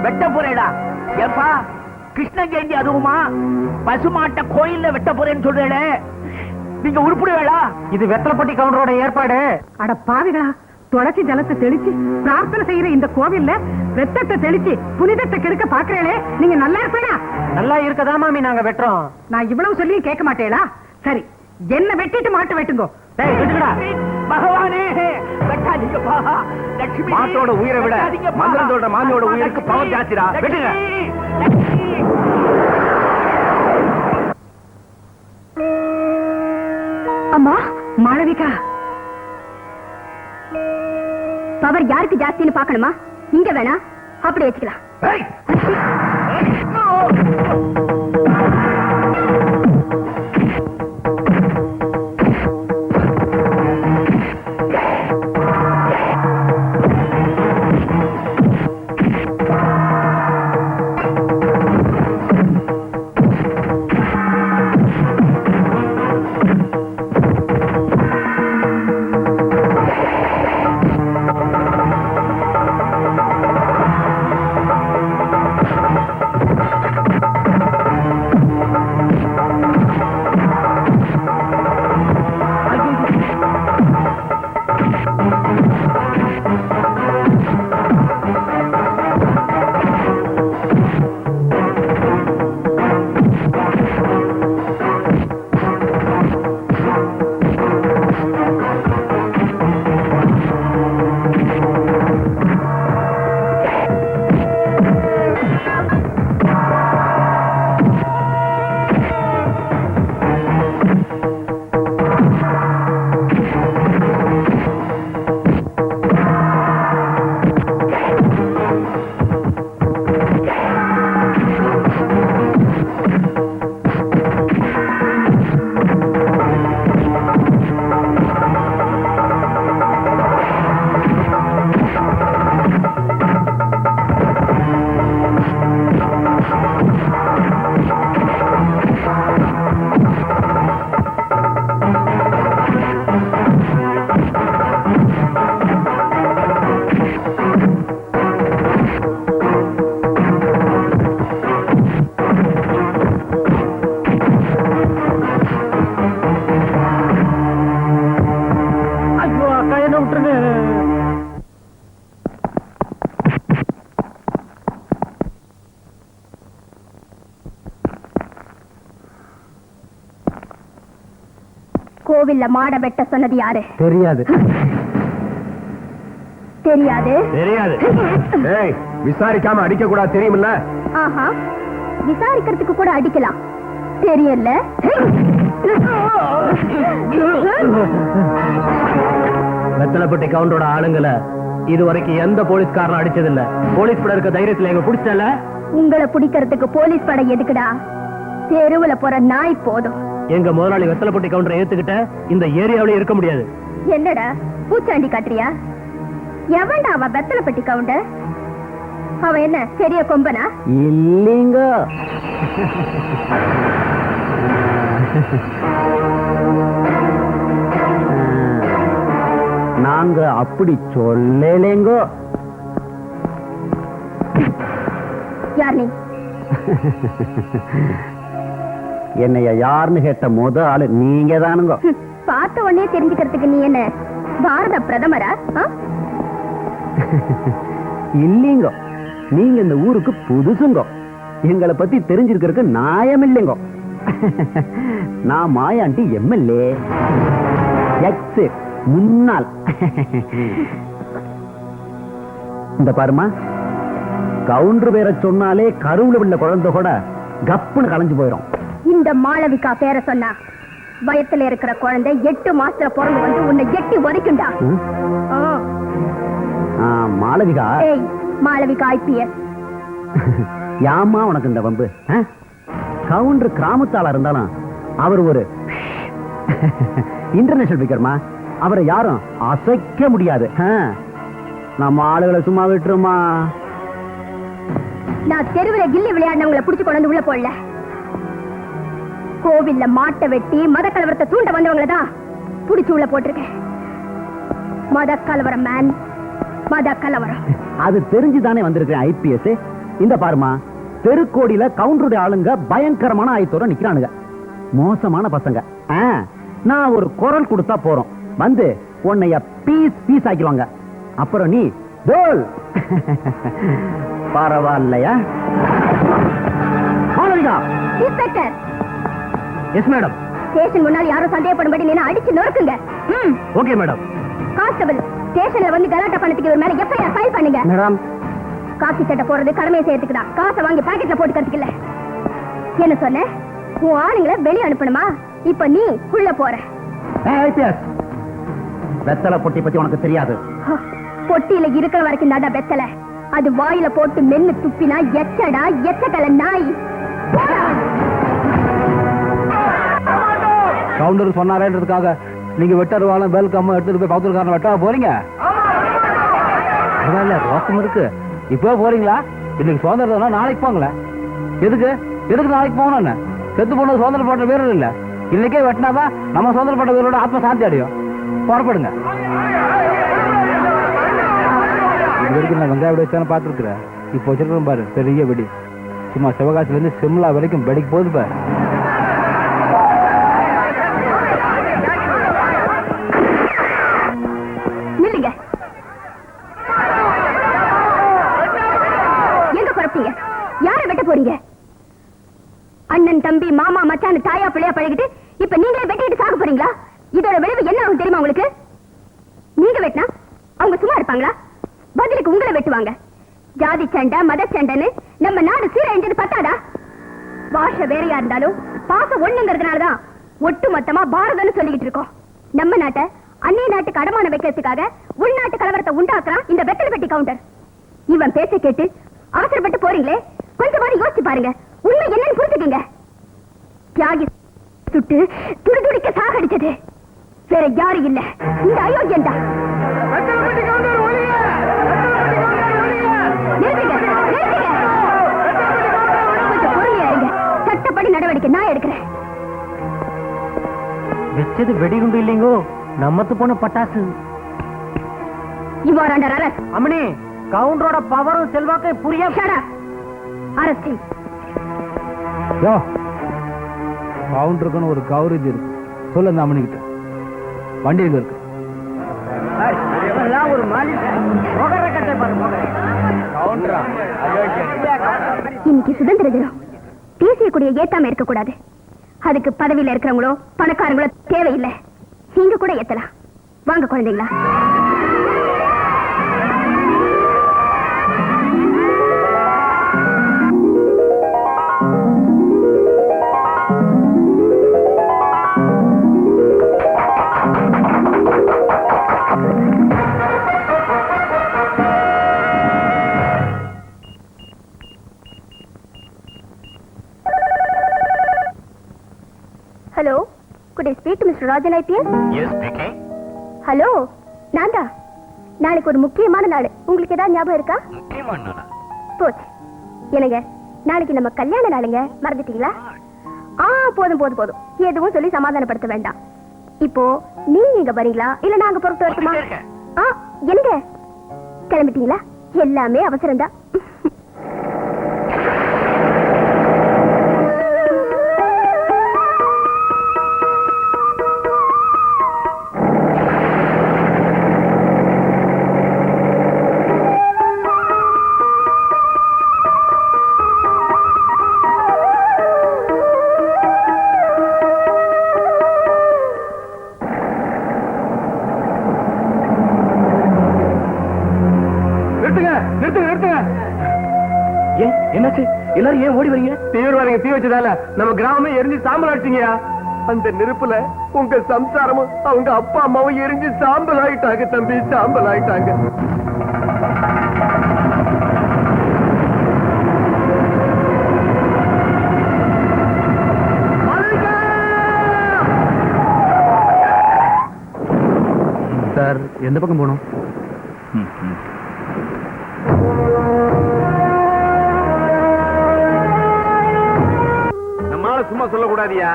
வெட்ட போறேடா? ஏப்பா, கிருஷ்ண ஜெயந்தி அதுவுமா பசுமாட்ட கோயில்ல வெட்ட போறேன்னு சொல்றேடே, நீங்க உருப்பிடுவேடா? இது வெத்தலைப்பட்டி கவுண்டரோட ஏற்பாடு. அட பாவிகளா, துளசி ஜலத்தை தெளிச்சு பிரார்த்தனை செய்யற இந்த கோவில்ல ரத்தத்தை தெளிச்சு புனிதத்தை கெடுக்க பாக்குறேளே, நீங்க நல்லா இருப்பீங்களா? நல்லா இருக்கதா மாமி நாங்க வெட்டுறோம். நான் இவ்வளவு சொல்லியும் கேட்க மாட்டேளா? சரி, என்ன வெட்டிட்டு மாட்டு வெட்டுங்கோ. டேய், வெட்டுடா. பகவானே வெட்டாதீங்கப்பா. லட்சுமி, மாட்டோட உயிரை விட வெட்டாதீங்கப்பா. மந்திரத்தோட மாமியோட உயிருக்கு பவர் ஜாஸ்திடா. வெட்டுங்க. லட்சுமி. அம்மா, மாளவிகா, பவர் யாருக்கு ஜாஸ்தின்னு பார்க்கணுமா? இங்க வேணா, அப்படி வச்சுக்கலாம். ஏய். கோவில்ல மாட வெட்ட சொன்னது யாரு? தெரியாது. தெரியாது. தெரியாது. ஏய், விசாரிக்காம அடிக்க கூடாது தெரியுமில்ல? ஆஹா, விசாரிக்கிறதுக்கு கூட அடிக்கலாம் தெரியல. வெத்தலைப்பட்டி கவுண்டரோட ஆளுங்களை இதுவரைக்கும் எந்த போலீஸ்காரனும் அடிச்சதில்ல. போலீஸ் படம் இருக்க தைரியத்துல எங்க பிடிச்சல. உங்களை பிடிக்கிறதுக்கு போலீஸ் படை எதுக்குடா? தெருவுல போற நாய் போதும். எங்க முதலாளி வெத்தலைப்பட்டி கவுண்டரை ஏத்துக்கிட்ட இந்த ஏரியாவில இருக்க முடியாது. என்னடா பூச்சாண்டி காட்டுறியா? எவன்டா அவ வெத்தலைப்பட்டி கவுண்டர்? அவன் என்ன பெரிய கொம்பனா? இல்லீங்க. நாங்க அப்படி சொல்லலேங்கோ. யார் நீ? என்னைய யாருன்னு கேட்ட முத ஆளு நீங்க தானுங்க. பார்த்த உடனே தெரிஞ்சுக்கிறதுக்கு நீ என்ன பாரத பிரதமரா? இல்லீங்க, நீங்க இந்த ஊருக்கு புதுசுங்க. எங்களை பத்தி தெரிஞ்சிருக்கிறதுக்கு நியாயம் இல்லைங்க. நான் மாயாண்டி எம்எல்ஏ எக்ஸ் முன்னாள். இந்த பாருமா, கவுண்டர் பேரை சொன்னாலே கருவுல உள்ள குழந்தை கூட கப்புன்னு கலைஞ்சு போயிடும். இந்த மாளவிகா பேரை சொன்னா வயத்துல இருக்கிற குழந்தை 8 மாசத்துல பிறந்து வந்து உன்னை எட்டி உதைக்குண்டா. மாளவிகா? ஏய், மாளவிகா IPS. யாமா உனக்கு இந்த வம்பு? கவுண்டர் கிராமத்தாளா இருந்தாலும் அவர் ஒரு இன்டர்நேஷனல் பிகர்மா. அவரை யாரும் அசைக்க முடியாது. நம்ம ஆளுகளை சும்மா விட்டுருமா? நான் தெருவில் கில்லி விளையாடினவங்களை புடிச்சு கொண்டு உள்ள போடல. கோவில்ல மாட்டை வெட்டி மத கலவரத்தை தூண்ட வந்தவங்களை தான் புடிச்சு உள்ள போட்டிருக்கேன். மத கலவரம் மேன், மத கலவரம். அது தெரிஞ்சுதானே வந்திருக்கேன் IPS. இந்த பாருமா, தெருக்கோடியில கவுண்டருடைய ஆளுங்க பயங்கரமான ஆயத்தோட நிக்கிறானுங்க. மோசமான பசங்க. நான் ஒரு குரல் கொடுத்தா போறோம், வந்து உன்னைய பீஸ் பீஸ் ஆக்கிடுவாங்க. அப்புறம் நீ கோல். பரவாயில்லையா? இன்ஸ்பெக்டர். Yes madam. ஸ்டேஷன் முன்னால் யாரும் சந்தேகப்படும்படி நீ அடிச்சு நொறுக்குங்க. Okay madam. கான்ஸ்டபிள், ஸ்டேஷன்ல வந்து கலாட்டா பண்ணதுக்கு இவர் மேல FIR ஃபைல் பண்ணுங்க. மேடம், காக்கி சட்டை போறது கடமையை செய்யறதுக்குதான். காசை வாங்கி பாக்கெட்ல போட்டு கத்துக்கல. என்ன சொன்ன? உன் ஆளுங்களை வெளியே அனுப்பணுமா? இப்ப நீ உள்ள போற. வெத்தலை பொட்டி பத்தி உனக்கு தெரியாது. பொட்டியில இருக்கிற வரைக்கும் தாண்டா வெத்தலை. அது வாயில போட்டு மென்னு துப்பினா எச்சடா எச்சக்கல நாய். கவுண்டர் சொன்னாரேன்றதுக்காக நீங்க வெட்டருவாலும் வெல்கம் எடுத்துட்டு போய் பவுத்தர்காரன் வெட்டா போறீங்க? ரோசம் இருக்கு. இப்போ போறீங்களா? இன்னைக்கு சுதந்திரம், நாளைக்கு போங்களேன். எதுக்கு எதுக்கு நாளைக்கு போகணும்? செத்து போனது சுதந்திரப்பட்ட வீரர் இல்ல. இன்னைக்கே வெட்டினாதான் நம்ம சுதந்திரப்பட்ட வீரரோட ஆத்ம சாந்தி அடையும். புறப்படுங்க. இது வரைக்கும் நான் வெங்காய வச்சானு பார்த்துருக்குறேன். இப்போ வச்சிருக்கோம் பாரு, பெரிய வெடி. சும்மா சிவகாசில இருந்து சிம்லா வரைக்கும் வெடிக்கு போகுது பாரு. நில்லுங்க. எங்க புறப்பட்டீங்க? யாரை வெட்ட போறீங்க? அண்ணன் தம்பி மாமா மச்சான் தாயா பிள்ளையா பழகிட்டு இப்ப நீங்களே வெட்டிட்டு சாக போறீங்களா? இதோட விளைவு என்ன ஆகும் தெரியுமா உங்களுக்கு? நீங்க வெட்டினா அவங்க சும்மா இருப்பாங்களா? பதிலுக்கு உங்களை வெட்டுவாங்க. ஜாதி சண்டை மத சண்டைன்னு நம்ம நாடு சீரழிஞ்சது பத்தாதா? பாஷை வேறையா இருந்தாலும் பாசம் ஒண்ணுங்கிறதுனாலதான் ஒட்டு மொத்தமா பாரதம்னு சொல்லிக்கிட்டு இருக்கோம். நம்ம நாட்டை அந்நிய நாட்டுக்கு அடமான வைக்கிறதுக்காக உள்நாட்டு கலவரத்தை உண்டாக்குறான் இந்த வெத்தலை பெட்டி கவுண்டர். இவன் பேச்சை கேட்டு அவசரப்பட்டு போறீங்களே, கொஞ்சமாவது யோசிச்சு பாருங்க. உண்மை என்னன்னு புரிஞ்சுக்கங்க. தியாகி சுட்டு துடிதுடிக்க சாகடிச்சது வேற யாரும் இல்ல, இந்த அயோக்கியன் தான். கொஞ்சம் பொறுமையா இருங்க. சட்டப்படி நடவடிக்கை நான் எடுக்கிறேன். வெச்சது வெடிகுண்டு இல்லைங்கோ, நம்மத்து போன பட்டாசு. இவ்வாறாண்ட அரசு அம்மனி, கவுண்டரோட பவரும் செல்வாக்கை புரிய அரசு கவுண்டருக்குன்னு ஒரு கவரேஜ் இருக்கு. சொல்ல அந்த அம்மனிக்கிட்ட வண்டி எங்க இருக்கு? ஒரு இன்னைக்கு சுதந்திர தினம். தேசிய கொடியை ஏத்தாம இருக்க கூடாது. அதுக்கு பதவியில இருக்கிறவங்களோ பணக்காரங்களோ தேவையில்லை. நீங்க கூட ஏத்தலாம். வாங்க குழந்தைங்களா. Hello, could I speak to Mr. Rajan IPS? Yes, speaking. Hello, நான்தா. நாளைக்கு ஒரு முக்கியமான நாள். உங்களுக்கு ஏதாவது ஞாபகம் இருக்கா? முக்கியமான நாளா? போச்சு. என்னங்க, நாளைக்கு நம்ம கல்யாண நாளுங்க. மறந்துட்டீங்களா? போதும் போதும் போதும். எதுவும் சொல்லி சமாதானப்படுத்த வேண்டாம். இப்போ நீங்க இங்க வரீங்களா இல்ல நாங்க பொறுத்து வரட்டுமா? என்னங்க கிளம்பிட்டீங்களா? எல்லாமே அவசரம்தான். என்னாச்சு? எல்லாரும் ஏன் ஓடி வரீங்க? தீவிரவாதிங்க தீ வச்சதால நம்ம கிராமமே எரிஞ்சு சாம்பல் ஆயிடுச்சுங்கயா. அந்த நெருப்புல உங்க சம்சாரமும் அவங்க அப்பா அம்மாவும் எரிஞ்சு சாம்பல் ஆயிட்டாங்க தம்பி, சாம்பல் ஆயிட்டாங்க. சார், எந்த பக்கம் போகணும்? சும்மா சொல்லக்கூடாதியா.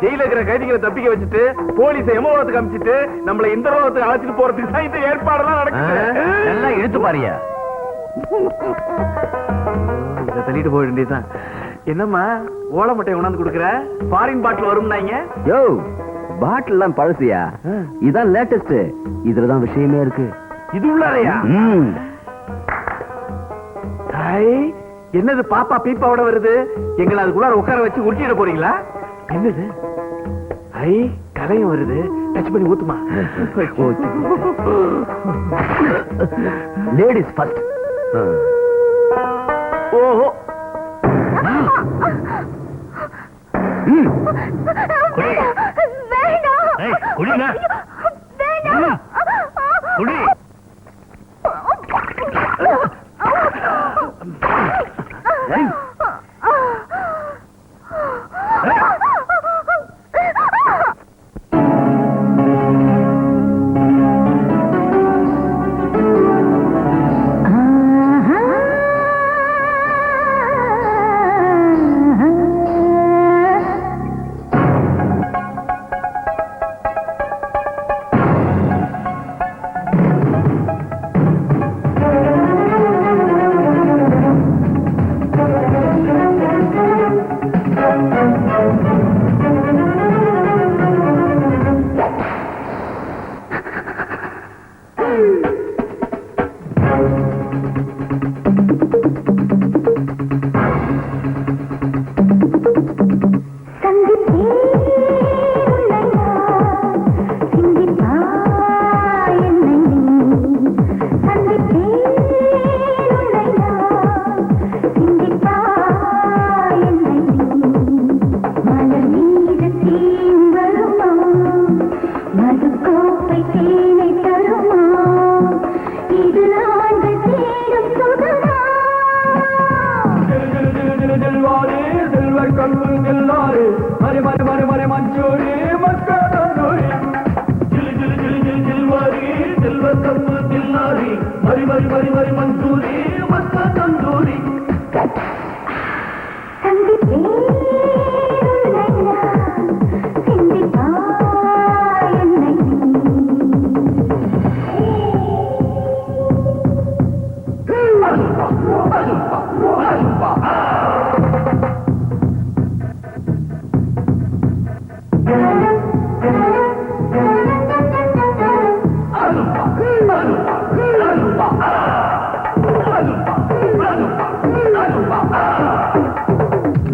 ஜெயில இருக்கிற கைதிகளை தப்பிக்க வச்சுட்டு போலீஸ் எமோகத்துக்கு அமிச்சிட்டு நம்மள இந்த ரோகத்துக்கு அழைச்சிட்டு போறதுக்கு தான் இந்த ஏற்பாடெல்லாம் நடக்குது. எல்லாம் இழுத்து பாரியா. இதை தள்ளிட்டு போக வேண்டியதுதான். என்னம்மா ஓலை மட்டை உணர்ந்து கொடுக்குற? ஃபாரின் பாட்டில் வரும்னாங்க. யோ, பாட்டில் எல்லாம் பழசியா, இதான் லேட்டஸ்ட். இதுலதான் விஷயமே இருக்கு. இது உள்ளாரையா? என்னது பாப்பா பீப்பாவோட வருது? எங்களை அதுக்குள்ளார உட்கார வச்சு உருட்டிட போறீங்களா? என்னது? கலையும் வருது. டச் பண்ணி ஊத்துமா? Ladies first. ஓஹோ,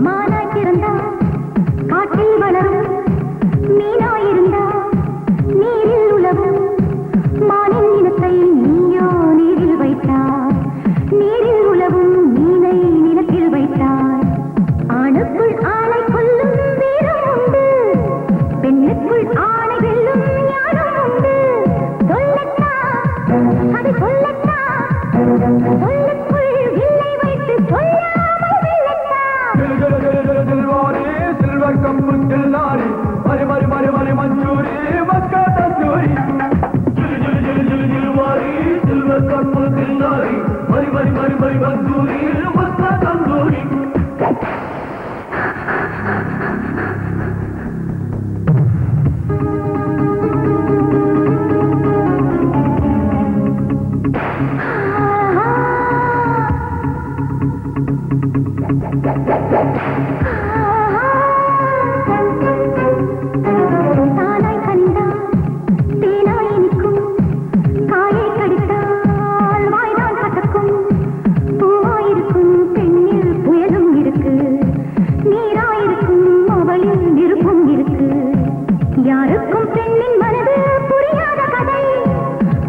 மானாய் பிறந்தா காட்டில் வளரும் மீனாயிருந்தா நீ சொல்லுக்குள் வில்லை வைத்து சொல்லாமல் வெல்லட்டா சில்வர் கம்பு தில்லாரி மரி மரி மரி மரி மஞ்சூரி மக்கா தந்தூரி சில்வர் கம்பு தில்லாரி மரி மரி மரி மரி மஞ்சூரி மக்கா தந்தூரி தானாய் கனிந்தால் தேனாய் இனிக்கும் காயை கடித்தால் வாய்தான் கசக்கும் பூவாயிருக்கும் பெண்ணில் புயலும் இருக்கு நீராயிருக்கும் அவளில் விருப்பம் இருக்கு யாருக்கும் பெண்ணின் மனது புரியாத கதை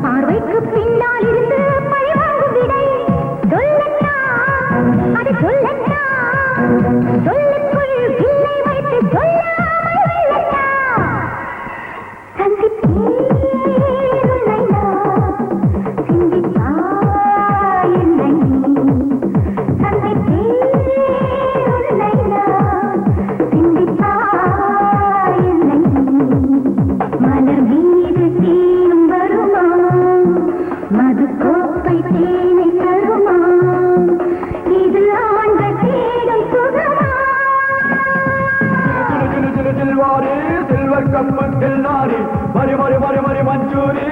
பார்வைக்கு பின்னால் இருந்து பழிவாங்கும் விடை சொல்லட்டா அது சொல்லட்டா சொல்லுக்குள் வில்லை வைத்து சொல்லாமல் வெல்லட்டா சந்தித்தேன் உன்னை நான் சிந்தித்தாய் என்னை நீ சந்தித்தேன் உன்னை நான் சிந்தித்தாய் என்னை நீ மலர் மீது தேனும் வருமா மது கோப்பை தேனை தருமா இது ஆண்கள் தேடும் சுகமா சில்வாரி சில்வர் கம்பு தில்லாரி மரி மரி மரி மரி மஞ்சூரி